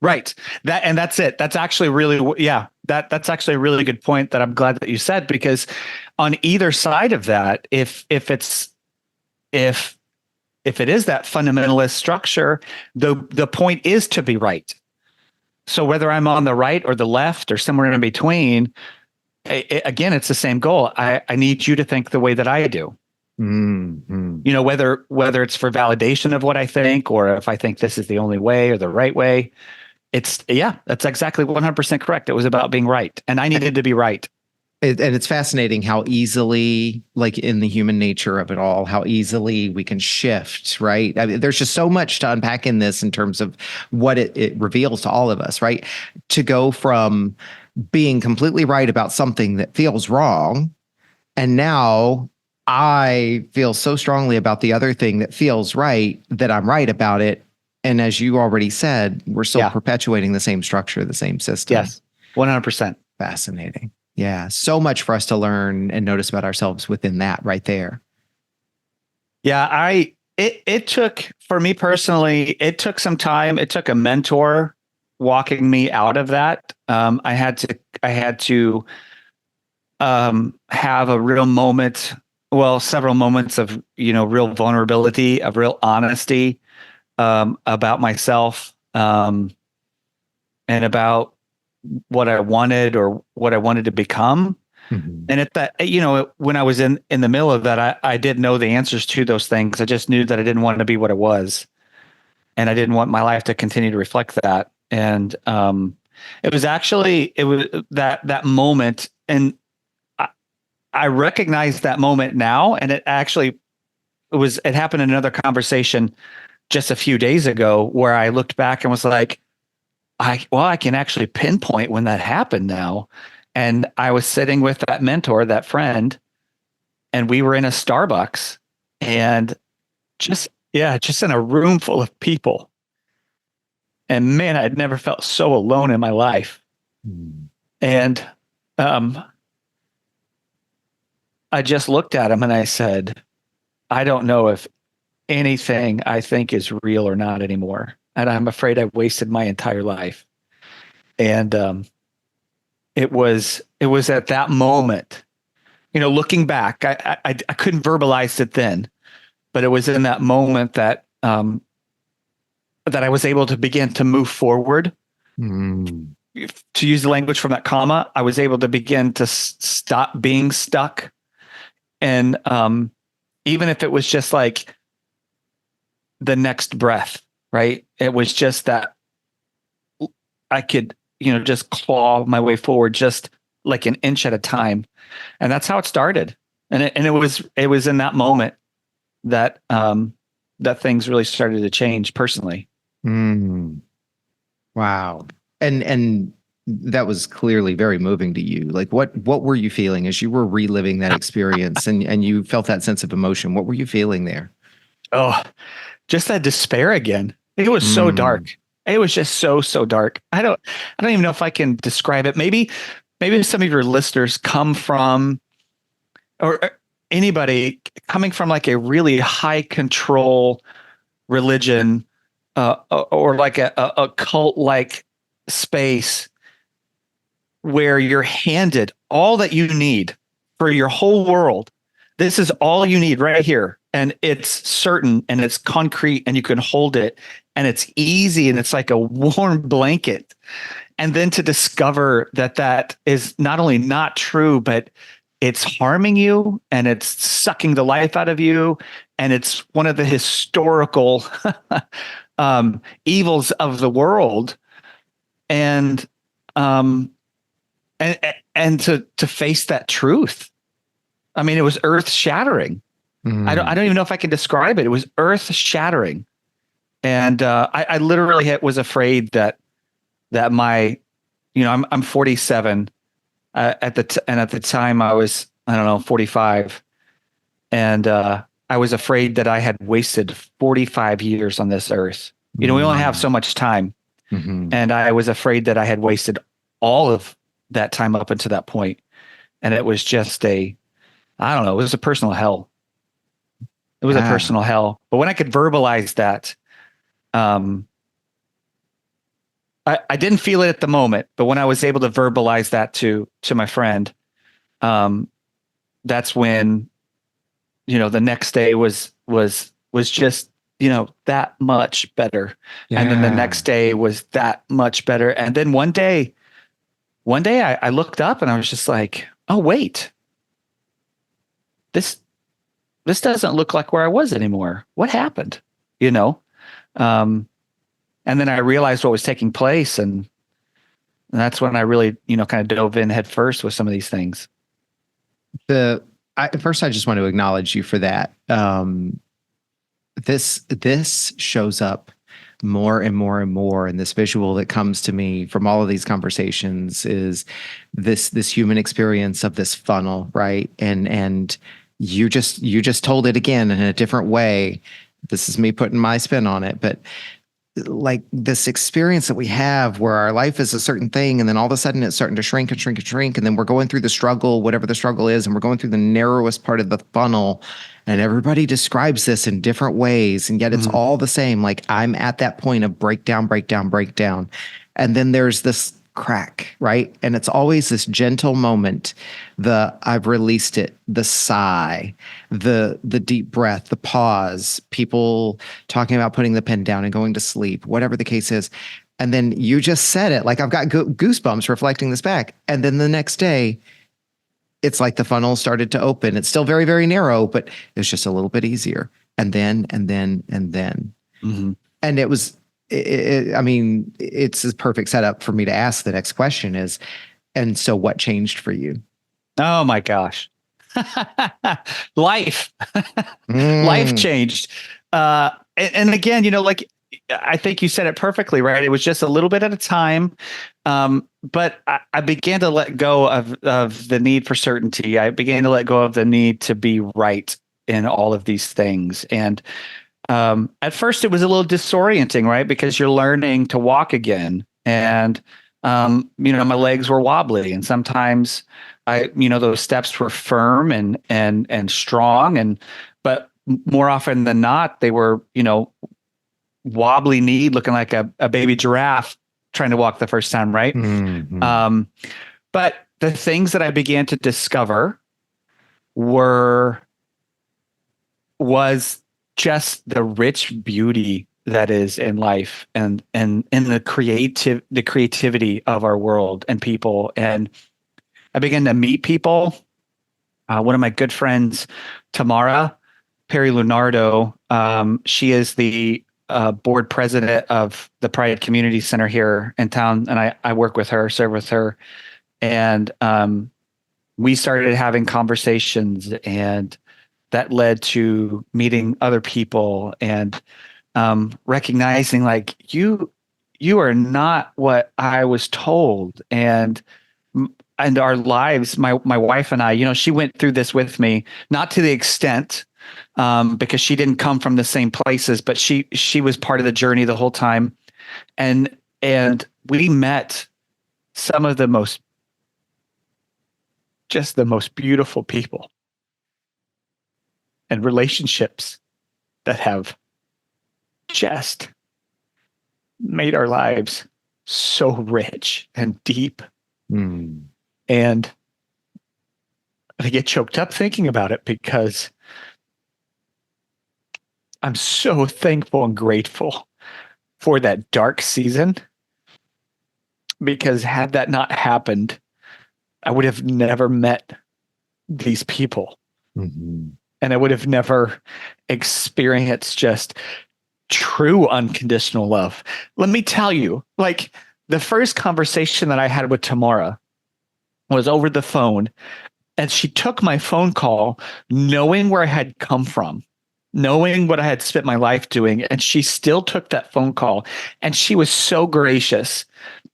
Right. That's it. That's actually that's actually a really good point that I'm glad that you said, because on either side of that, if it is that fundamentalist structure, the point is to be right. So whether I'm on the right or the left or somewhere in between, again, it's the same goal. I need you to think the way that I do. Mm-hmm. You know, whether it's for validation of what I think, or if I think this is the only way or the right way. That's exactly 100% correct. It was about being right, and I needed to be right. And it's fascinating how easily, like in the human nature of it all, how easily we can shift, right? I mean, there's just so much to unpack in this in terms of what it reveals to all of us, right? To go from being completely right about something that feels wrong, and now I feel so strongly about the other thing that feels right that I'm right about it. And as you already said, we're still perpetuating the same structure, the same system. Yes, 100%. Fascinating. Yeah, so much for us to learn and notice about ourselves within that right there. Yeah, it took, for me personally, it took some time. It took a mentor walking me out of that. I had to have a real moment, several moments of, real vulnerability, of real honesty, about myself, and about what I wanted or what I wanted to become. Mm-hmm. And at that, when I was in the middle of that, I did know the answers to those things. I just knew that I didn't want to be what I was, and I didn't want my life to continue to reflect that. And it was that moment, and I recognize that moment now. And it happened in another conversation just a few days ago, where I looked back and was like, I can actually pinpoint when that happened now. And I was sitting with that mentor, that friend, and we were in a Starbucks, and just in a room full of people. And man, I'd never felt so alone in my life. Mm. And I just looked at him and I said, I don't know if anything I think is real or not anymore. And I'm afraid I wasted my entire life. And it was at that moment, looking back, I couldn't verbalize it then, but it was in that moment that that I was able to begin to move forward. Mm. To use the language from that comma, I was able to begin to stop being stuck. And even if it was just like the next breath, right? It was just that I could, just claw my way forward, just like an inch at a time. And that's how it started. And it was in that moment that that things really started to change personally. Mm. Wow. And that was clearly very moving to you. Like what were you feeling as you were reliving that experience and you felt that sense of emotion? What were you feeling there? Oh, just that despair again. It was so dark. It was just so dark. I don't even know if I can describe it. Maybe some of your listeners come from, or anybody coming from like a really high control religion, or like a cult like space where you're handed all that you need for your whole world. This is all you need right here. And it's certain and it's concrete and you can hold it and it's easy and it's like a warm blanket. And then to discover that is not only not true, but it's harming you and it's sucking the life out of you. And it's one of the historical evils of the world. And to face that truth. I mean, it was earth shattering. I don't even know if I can describe it. It was earth shattering. And I literally was afraid that my, I'm 47 at the time I was, I don't know, 45, and I was afraid that I had wasted 45 years on this earth. We only have so much time, Mm-hmm. and I was afraid that I had wasted all of that time up until that point, and it was just I don't know, it was a personal hell. It was a Yeah. personal hell. But when I could verbalize that, um, I didn't feel it at the moment, but when I was able to verbalize that to my friend, um, that's when, the next day was just, that much better. And then the Yeah. next day was that much better. And then one day I looked up and I was just like, oh, wait, this, this doesn't look like where I was anymore. What happened? You know? Um, and then I realized what was taking place. And that's when I really, kind of dove in head first with some of these things. First, I just want to acknowledge you for that. This shows up more and more and more, and this visual that comes to me from all of these conversations is this human experience of this funnel, right? And you just told it again in a different way. This is me putting my spin on it, but like this experience that we have where our life is a certain thing and then all of a sudden it's starting to shrink and shrink and shrink, and then we're going through the struggle, whatever the struggle is, and we're going through the narrowest part of the funnel, and everybody describes this in different ways, and yet it's all the same. Like, I'm at that point of breakdown, breakdown, breakdown, and then there's this crack, right? And it's always this gentle moment, the I've released it, the sigh, the deep breath, the pause, people talking about putting the pen down and going to sleep, whatever the case is. And then you just said it, like I've got goosebumps reflecting this back. And then the next day, it's like the funnel started to open. It's still very, very narrow, but it was just a little bit easier. And then. Mm-hmm. And it was, I mean, it's a perfect setup for me to ask the next question is, and so what changed for you? Oh my gosh. Life. Life changed. And again, like I think you said it perfectly, right? It was just a little bit at a time. But I began to let go of the need for certainty. I began to let go of the need to be right in all of these things. And at first it was a little disorienting, right? Because you're learning to walk again. And my legs were wobbly, and sometimes those steps were firm and strong, but more often than not, they were, wobbly kneed, looking like a baby giraffe trying to walk the first time, right? Mm-hmm. But the things that I began to discover was just the rich beauty that is in life and the creativity of our world and people. And I began to meet people. One of my good friends, Tamara Perry Lunardo, she is the board president of the Pride Community Center here in town, and I work with her, serve with her, and we started having conversations, and that led to meeting other people and recognizing, like, you are not what I was told, and our lives, my wife and I, she went through this with me, not to the extent, because she didn't come from the same places, but she was part of the journey the whole time. And we met some of the most beautiful people and relationships that have just made our lives so rich and deep. And I get choked up thinking about it because I'm so thankful and grateful for that dark season, because had that not happened, I would have never met these people. Mm-hmm. And I would have never experienced just true unconditional love. Let me tell you, like, the first conversation that I had with Tamara was over the phone, and she took my phone call knowing where I had come from, knowing what I had spent my life doing. And she still took that phone call, and she was so gracious.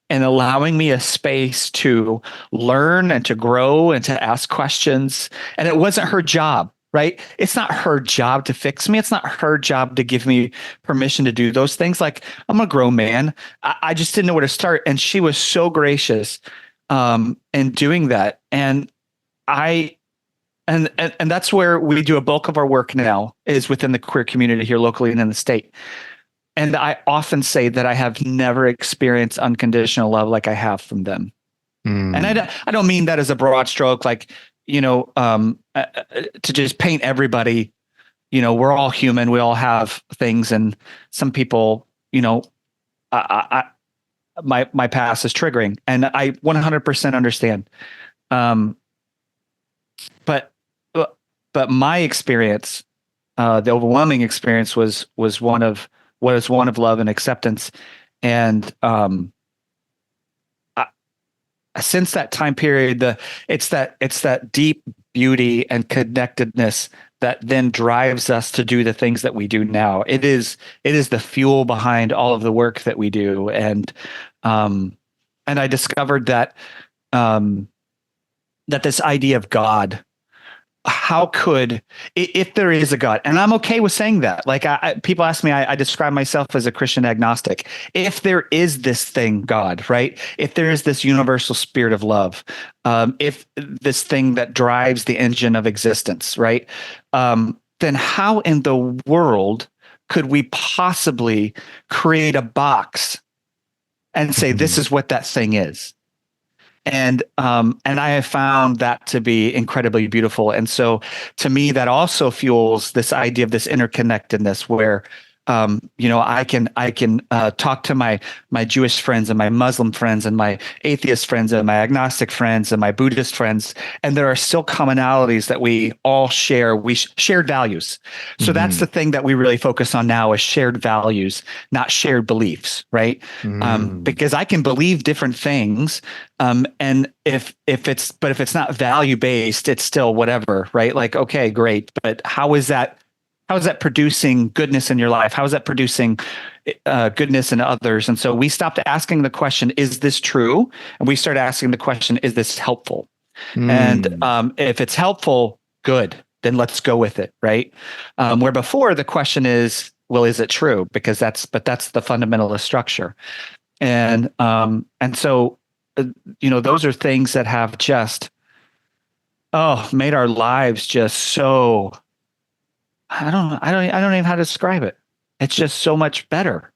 and allowing me a space to learn and to grow and to ask questions. And it wasn't her job, right? It's not her job to fix me. It's not her job to give me permission to do those things. Like, I'm a grown man. I just didn't know where to start. And she was so gracious in doing that. And I and that's where we do a bulk of our work now, is within the queer community here locally and in the state. And I often say that I have never experienced unconditional love like I have from them. And I don't mean that as a broad stroke, like, to just paint everybody. We're all human. We all have things, and some people, my past is triggering, and I 100% understand. But my experience, the overwhelming experience, was one of love and acceptance. And since that time period, it's that deep beauty and connectedness that then drives us to do the things that we do now. It is the fuel behind all of the work that we do. And I discovered that this idea of God, how could, if there is a God, and I'm okay with saying that. Like, people ask me, I describe myself as a Christian agnostic. If there is this thing, God, right? If there is this universal spirit of love, if this thing that drives the engine of existence, right? Then how in the world could we possibly create a box and say, this is what that thing is? And I have found that to be incredibly beautiful. And so to me, that also fuels this idea of this interconnectedness where, I can talk to my Jewish friends and my Muslim friends and my atheist friends and my agnostic friends and my Buddhist friends, and there are still commonalities that we all share. We shared values. So that's the thing that we really focus on now, is shared values, not shared beliefs, right? Because I can believe different things, and if it's not value based, it's still whatever, right? Like, okay, great, but how is that producing goodness in your life? How is that producing goodness in others? And so we stopped asking the question, is this true? And we started asking the question, is this helpful? And if it's helpful, good, then let's go with it, right? Where before the question is, well, is it true? Because that's the fundamentalist structure. And so, those are things that have just, made our lives just so, I don't even know how to describe it. It's just so much better.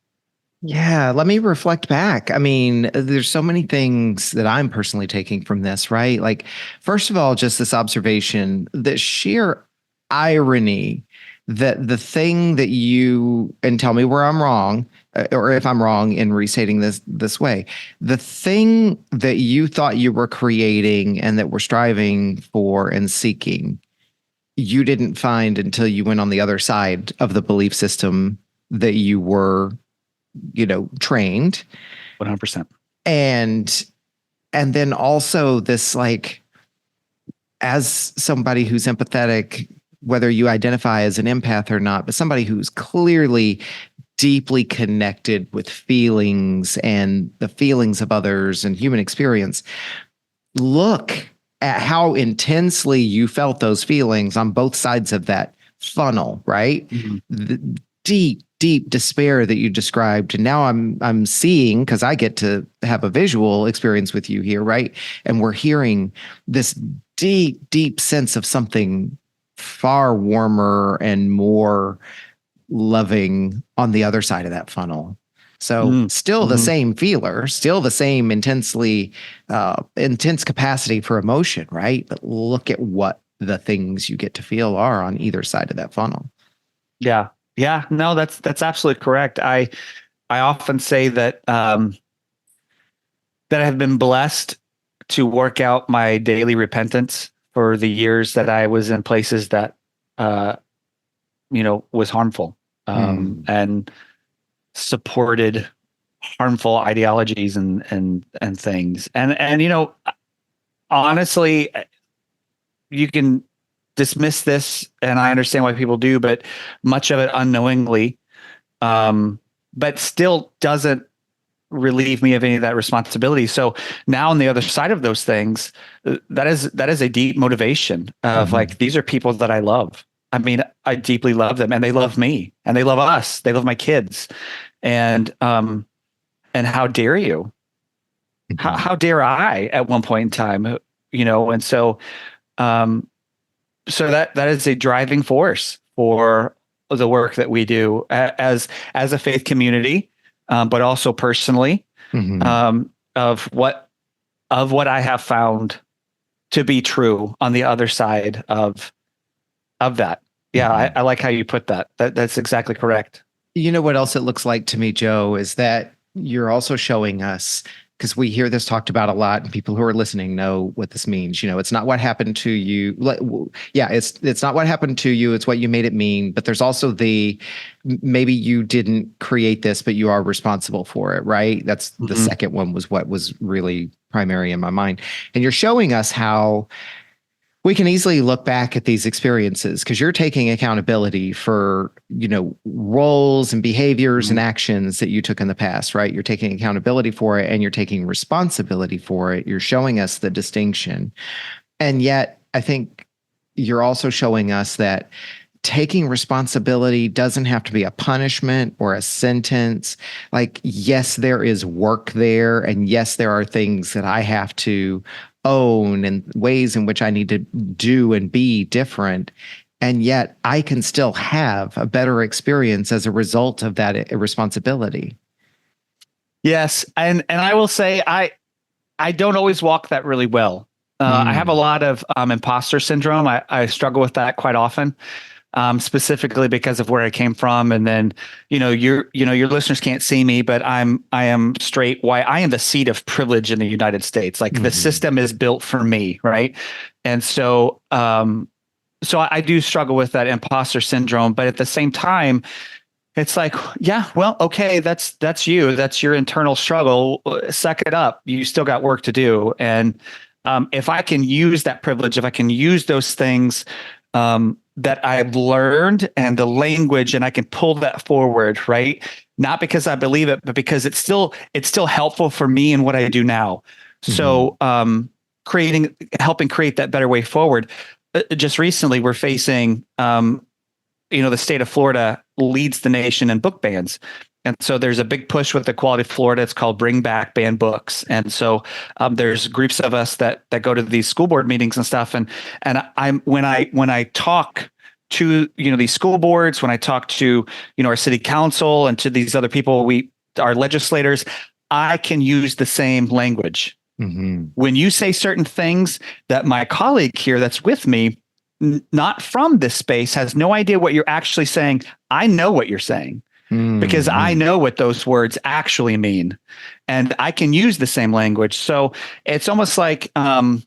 Yeah, let me reflect back. I mean, there's so many things that I'm personally taking from this, right? Like, first of all, just this observation, the sheer irony that the thing that you, and tell me where I'm wrong, or if I'm wrong in restating this way, the thing that you thought you were creating and that we're striving for and seeking, you didn't find until you went on the other side of the belief system that you were, trained. 100%. And then also this, like, as somebody who's empathetic, whether you identify as an empath or not, but somebody who's clearly deeply connected with feelings and the feelings of others and human experience, look at how intensely you felt those feelings on both sides of that funnel, right? The deep despair that you described. And now I'm seeing, because I get to have a visual experience with you here, right? And we're hearing this deep sense of something far warmer and more loving on the other side of that funnel. So still the same feeler, still the same intense capacity for emotion, right? But look at what the things you get to feel are on either side of that funnel. Yeah. Yeah. No, that's absolutely correct. I often say that that I have been blessed to work out my daily repentance for the years that I was in places that was harmful, and supported harmful ideologies and things. And honestly, you can dismiss this, and I understand why people do, but much of it unknowingly, but still doesn't relieve me of any of that responsibility. So now on the other side of those things, that is a deep motivation of like, these are people that I love. I mean, I deeply love them, and they love me, and they love us. They love my kids. And how dare you? How dare I at one point in time, and um, so that is a driving force for the work that we do as a faith community, but also personally, of what I have found to be true on the other side of that. Yeah, I like how you put that. That's exactly correct. You know what else it looks like to me, Joe, is that you're also showing us, because we hear this talked about a lot, and people who are listening know what this means. It's not what happened to you. It's not what happened to you. It's what you made it mean. But there's also maybe you didn't create this, but you are responsible for it, right? That's the second one, was what was really primary in my mind. And you're showing us how we can easily look back at these experiences, because you're taking accountability for, roles and behaviors and actions that you took in the past, right? You're taking accountability for it, and you're taking responsibility for it. You're showing us the distinction. And yet I think you're also showing us that taking responsibility doesn't have to be a punishment or a sentence. Like, yes, there is work there. And yes, there are things that I have to own and ways in which I need to do and be different. And yet I can still have a better experience as a result of that responsibility. Yes. And I will say, I don't always walk that really well. I have a lot of imposter syndrome. I struggle with that quite often. Specifically because of where I came from. And then, your listeners can't see me, but I am straight white. I am the seat of privilege in the United States. Like the system is built for me. Right. And so I do struggle with that imposter syndrome, but at the same time, it's like, yeah, well, okay, that's you. That's your internal struggle. Suck it up. You still got work to do. And if I can use that privilege, if I can use those things, that I've learned and the language, and I can pull that forward, right? Not because I believe it, but because it's still helpful for me in what I do now. So, helping create that better way forward. Just recently, we're facing, the state of Florida leads the nation in book bans. And so there's a big push with the Quality of Florida. It's called Bring Back Banned Books. And so there's groups of us that go to these school board meetings and stuff. And when I talk to these school boards, when I talk to our city council and to these other people, our legislators, I can use the same language. When you say certain things that my colleague here that's with me, not from this space, has no idea what you're actually saying, I know what you're saying. Because I know what those words actually mean, and I can use the same language. So it's almost like, I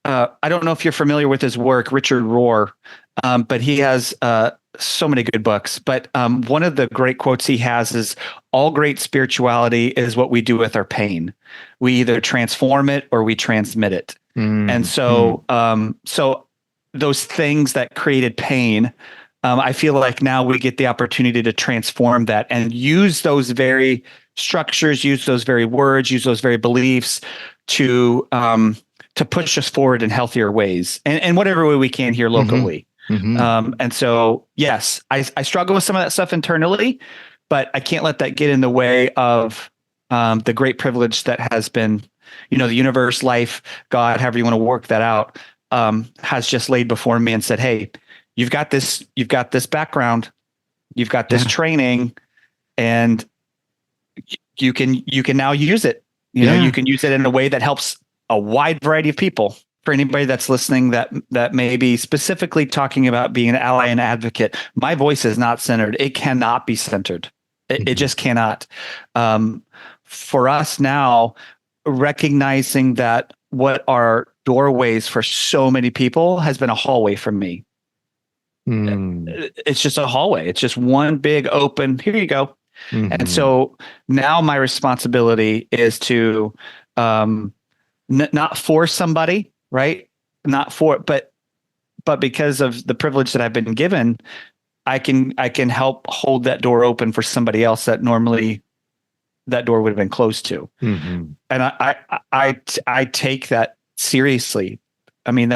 don't know if you're familiar with his work, Richard Rohr, but he has so many good books. But one of the great quotes he has is, all great spirituality is what we do with our pain. We either transform it or we transmit it. And so, so those things that created pain, I feel like now we get the opportunity to transform that and use those very structures, use those very words, use those very beliefs to push us forward in healthier ways, and whatever way we can here locally. And so, yes, I struggle with some of that stuff internally, but I can't let that get in the way of the great privilege that has been, the universe, life, God, however you want to work that out, has just laid before me and said, hey, you've got this background, you've got this training, and you can now use it. You can use it in a way that helps a wide variety of people. For anybody that's listening that may be specifically talking about being an ally and advocate, my voice is not centered. It cannot be centered. It just cannot. For us now, recognizing that what are doorways for so many people has been a hallway for me. It's just a hallway. It's just one big open, here you go. And so now my responsibility is to not force somebody, right? But because of the privilege that I've been given, I can help hold that door open for somebody else that normally that door would have been closed to. Mm-hmm. And I take that seriously. I mean,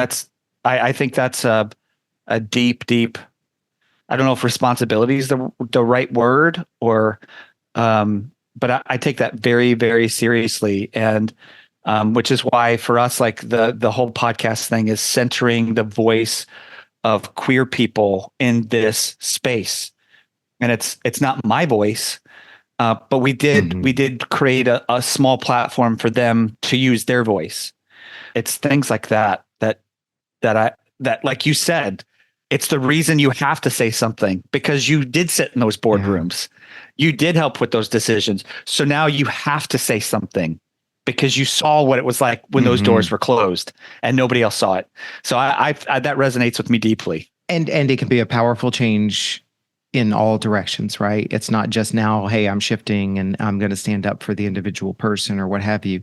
I think that's a deep, I don't know if responsibility is the right word, or, but I take that very, very seriously. And, which is why for us, like the whole podcast thing is centering the voice of queer people in this space. And it's not my voice, but we did create a small platform for them to use their voice. It's things like that like you said, it's the reason you have to say something, because you did sit in those boardrooms. You did help with those decisions. So now you have to say something because you saw what it was like when those doors were closed and nobody else saw it. So I that resonates with me deeply. And it can be a powerful change in all directions, right? It's not just now, hey, I'm shifting and I'm going to stand up for the individual person or what have you.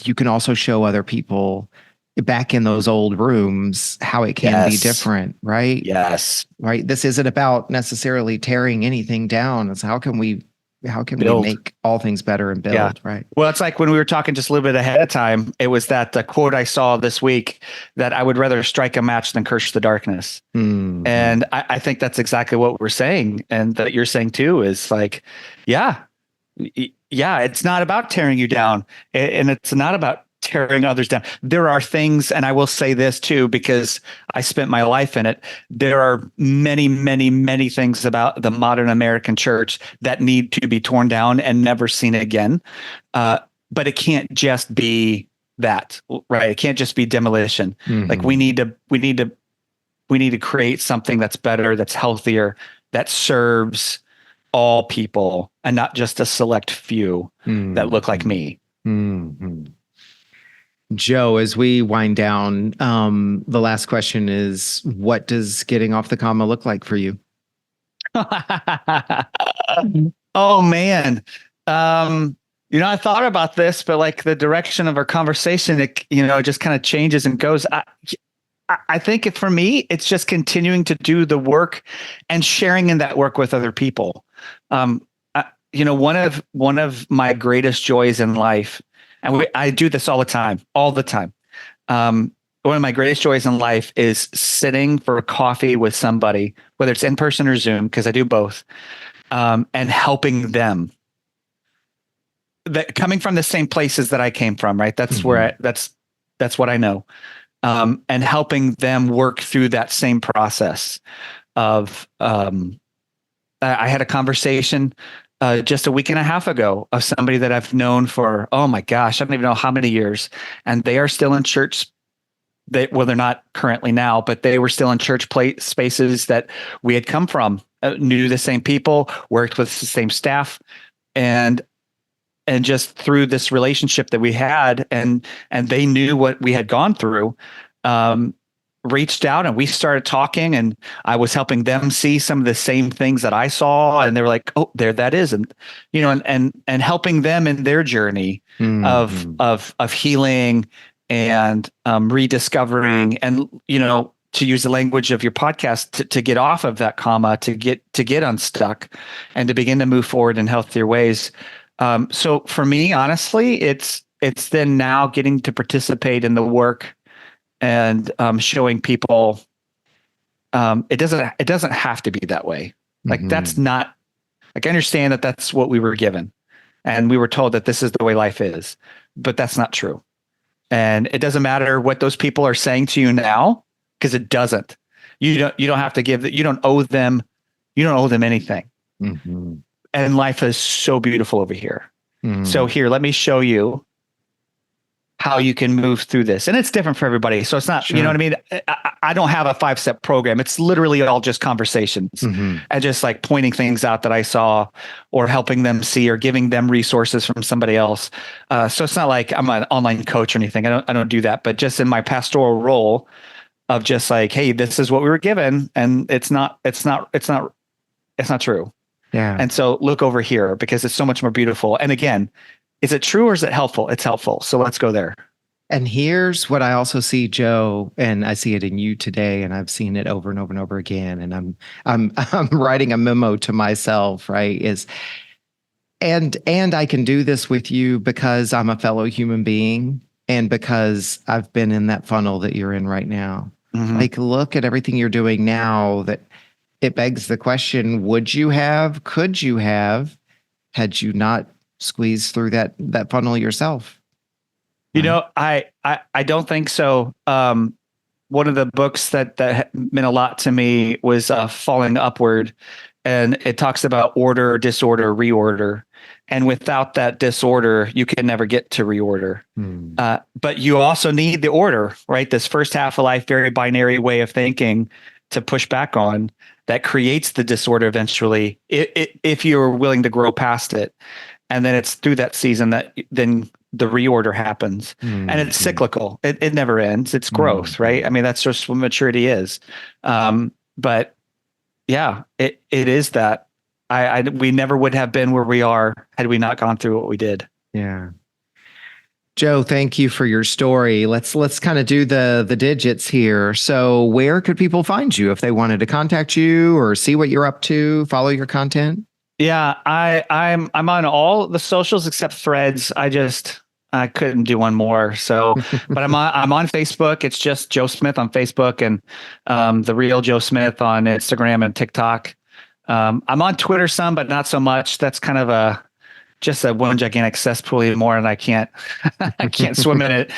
You can also show other people back in those old rooms how it can be different, right? Yes. Right. This isn't about necessarily tearing anything down. It's how can we make all things better and build, right? Well, it's like when we were talking just a little bit ahead of time, it was that the quote I saw this week that I would rather strike a match than curse the darkness. Mm-hmm. And I think that's exactly what we're saying. And that you're saying too is like, it's not about tearing you down, and it's not about tearing others down. There are things, and I will say this too, because I spent my life in it. There are many, many, many things about the modern American church that need to be torn down and never seen again. But it can't just be that, right? It can't just be demolition. Mm-hmm. Like we need to create something that's better, that's healthier, that serves all people and not just a select few that look like me. Mm-hmm. Joe, as we wind down, the last question is, what does getting off the comma look like for you? Oh, man. I thought about this, but like the direction of our conversation, it just kind of changes and goes. I think for me, it's just continuing to do the work and sharing in that work with other people. One of my greatest joys in life, and I do this all the time. One of my greatest joys in life is sitting for coffee with somebody, whether it's in person or Zoom, because I do both, and helping them. That coming from the same places that I came from, right? That's where that's what I know, and helping them work through that same process of. I had a conversation just a week and a half ago of somebody that I've known for, oh my gosh, I don't even know how many years. And they are still in church. They're not currently now, but they were still in church spaces that we had come from, knew the same people, worked with the same staff. And just through this relationship that we had, and they knew what we had gone through, reached out and we started talking, and I was helping them see some of the same things that I saw, and they were like, oh, there that is. And and helping them in their journey of healing and rediscovering, and to use the language of your podcast, to get off of that comma, to get unstuck and to begin to move forward in healthier ways. So for me, honestly, it's then now getting to participate in the work and showing people it doesn't have to be that way. Like that's not, like, I understand that that's what we were given and we were told that this is the way life is, but that's not true. And it doesn't matter what those people are saying to you now, because it doesn't. You don't have to give that. You don't owe them anything. Mm-hmm. And life is so beautiful over here. Mm-hmm. So here, let me show you how you can move through this. And it's different for everybody. So it's not, sure. You know what I mean? I don't have a 5-step program. It's literally all just conversations and just like pointing things out that I saw, or helping them see, or giving them resources from somebody else. So it's not like I'm an online coach or anything. I don't do that, but just in my pastoral role of just like, hey, this is what we were given. And it's not true. Yeah. And so look over here, because it's so much more beautiful. And again, is it true or is it helpful? It's helpful. So let's go there. And here's what I also see, Joe, and I see it in you today, and I've seen it over and over and over again. And I'm writing a memo to myself, right? Is And I can do this with you because I'm a fellow human being and because I've been in that funnel that you're in right now. Mhm. Like, look at everything you're doing now that it begs the question, could you have, had you not squeezed through that funnel yourself? You Right. know, I don't think so. One of the books that meant a lot to me was Falling Upward, and it talks about order, disorder, reorder, and without that disorder, you can never get to reorder. Hmm. But you also need the order, right? This first half of life, very binary way of thinking to push back on that creates the disorder eventually, if you're willing to grow past it. And then it's through that season that then the reorder happens, and it's Hmm. cyclical. It never ends. It's Hmm. growth, right? I mean, that's just what maturity is. But yeah, it is that we never would have been where we are had we not gone through what we did. Yeah. Joe, thank you for your story. Let's kind of do the digits here. So, where could people find you if they wanted to contact you or see what you're up to, follow your content? Yeah, I'm on all the socials except Threads. I couldn't do one more. So, but I'm on Facebook. It's just Joe Smith on Facebook, and the real Joe Smith on Instagram and TikTok. I'm on Twitter some, but not so much. That's kind of a just a one gigantic cesspool anymore, and I can't I can't swim in it.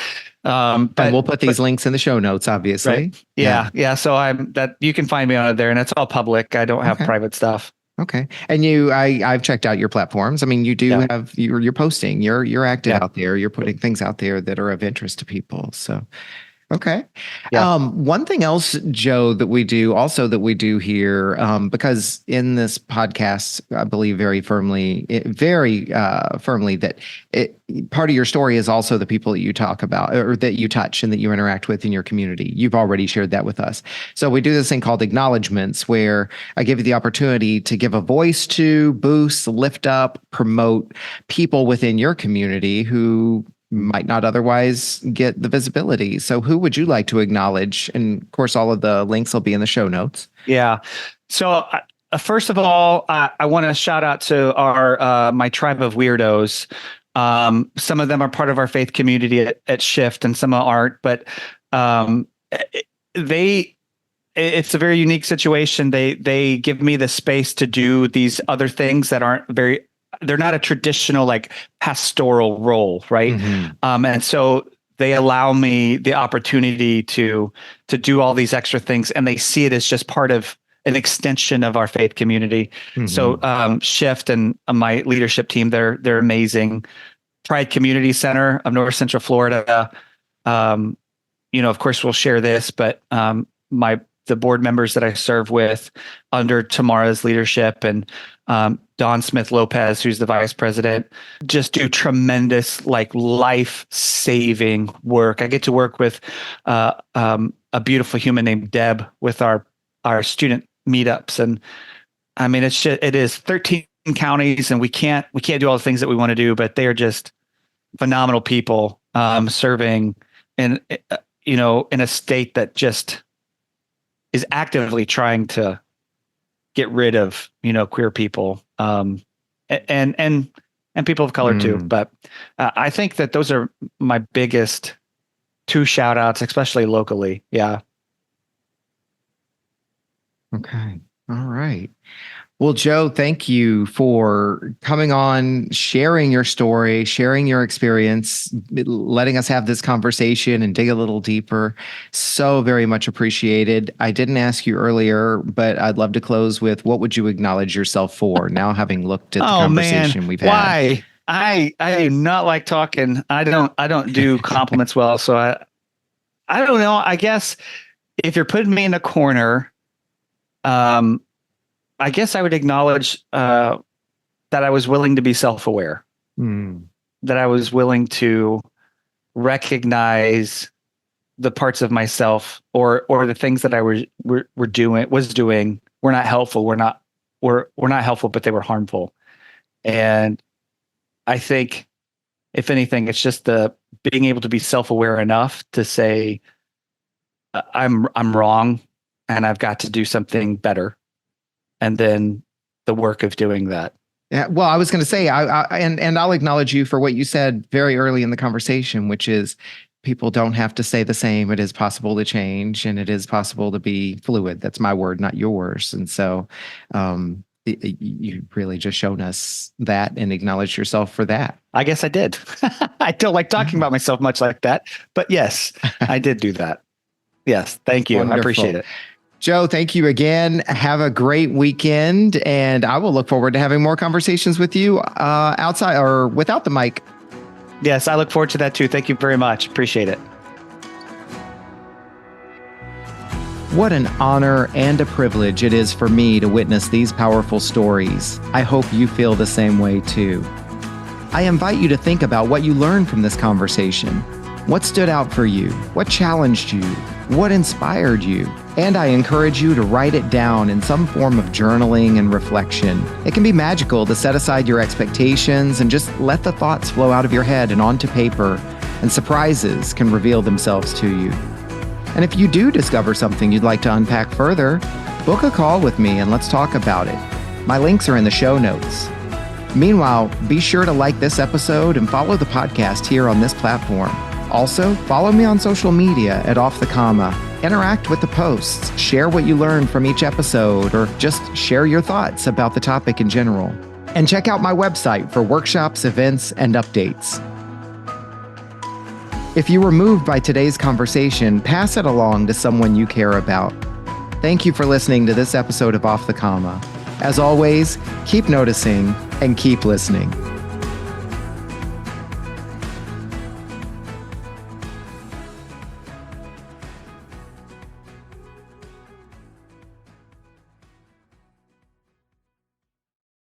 And we'll But put these links in the show notes, right, obviously. Yeah. yeah. So I'm that you can find me on it there, and it's all public. I don't have Okay. private stuff. Okay. And I've checked out your platforms. I mean, you Yeah, do have you're posting, you're active yeah, out there, you're putting things out there that are of interest to people. So okay. yeah. One thing else, Joe, that we do here, because in this podcast, I believe very firmly that part of your story is also the people that you talk about or that you touch and that you interact with in your community. You've already shared that with us. So we do this thing called acknowledgments, where I give you the opportunity to give a voice to, boost, lift up, promote people within your community who might not otherwise get the visibility. So who would you like to acknowledge? And of course, all of the links will be in the show notes. Yeah. So first of all, I want to shout out to our my tribe of weirdos. Some of them are part of our faith community at Shift, and some aren't. But um, they, it's a very unique situation. They give me the space to do these other things that aren't very. They're not a traditional like pastoral role, right? Mm-hmm. And so they allow me the opportunity to do all these extra things, and they see it as just part of an extension of our faith community. So Mm-hmm. Shift and my leadership team, they're amazing. Pride Community Center of North Central Florida. Um, of course, we'll share this, but the board members that I serve with under Tamara's leadership and Don Smith Lopez, who's the vice president, just do tremendous, like life-saving work. I get to work with a beautiful human named Deb with our student meetups, and I mean it is 13 counties, and we can't do all the things that we want to do, but they are just phenomenal people serving in in a state that just is actively trying to get rid of queer people and people of color too. But I think that those are my biggest two shout outs, especially locally. Yeah. Okay. All right. Well, Joe, thank you for coming on, sharing your story, sharing your experience, letting us have this conversation and dig a little deeper. So very much appreciated. I didn't ask you earlier, but I'd love to close with what would you acknowledge yourself for now, having looked at the conversation we've had? Why? I do not like talking. I don't do compliments well. So I don't know. I guess if you're putting me in a corner, I guess I would acknowledge that I was willing to be self-aware, that I was willing to recognize the parts of myself or the things that I was doing were not helpful. Were not helpful, but they were harmful. And I think, if anything, it's just the being able to be self-aware enough to say, I'm wrong, and I've got to do something better. And then the work of doing that. Yeah, well, I was going to say, and I'll acknowledge you for what you said very early in the conversation, which is people don't have to stay the same. It is possible to change, and it is possible to be fluid. That's my word, not yours. And so, you really just shown us that and acknowledged yourself for that. I guess I did. I don't like talking about myself much like that, but yes, I did do that. Yes, thank you. Wonderful. I appreciate it. Joe, thank you again. Have a great weekend, and I will look forward to having more conversations with you outside or without the mic. Yes, I look forward to that too. Thank you very much. Appreciate it. What an honor and a privilege it is for me to witness these powerful stories. I hope you feel the same way too. I invite you to think about what you learned from this conversation. What stood out for you? What challenged you? What inspired you? And I encourage you to write it down in some form of journaling and reflection. It can be magical to set aside your expectations and just let the thoughts flow out of your head and onto paper, and surprises can reveal themselves to you. And if you do discover something you'd like to unpack further, book a call with me and let's talk about it. My links are in the show notes. Meanwhile, be sure to like this episode and follow the podcast here on this platform. Also, follow me on social media at Off the Comma. Interact with the posts, share what you learned from each episode, or just share your thoughts about the topic in general. And check out my website for workshops, events, and updates. If you were moved by today's conversation, pass it along to someone you care about. Thank you for listening to this episode of Off the Comma. As always, keep noticing and keep listening.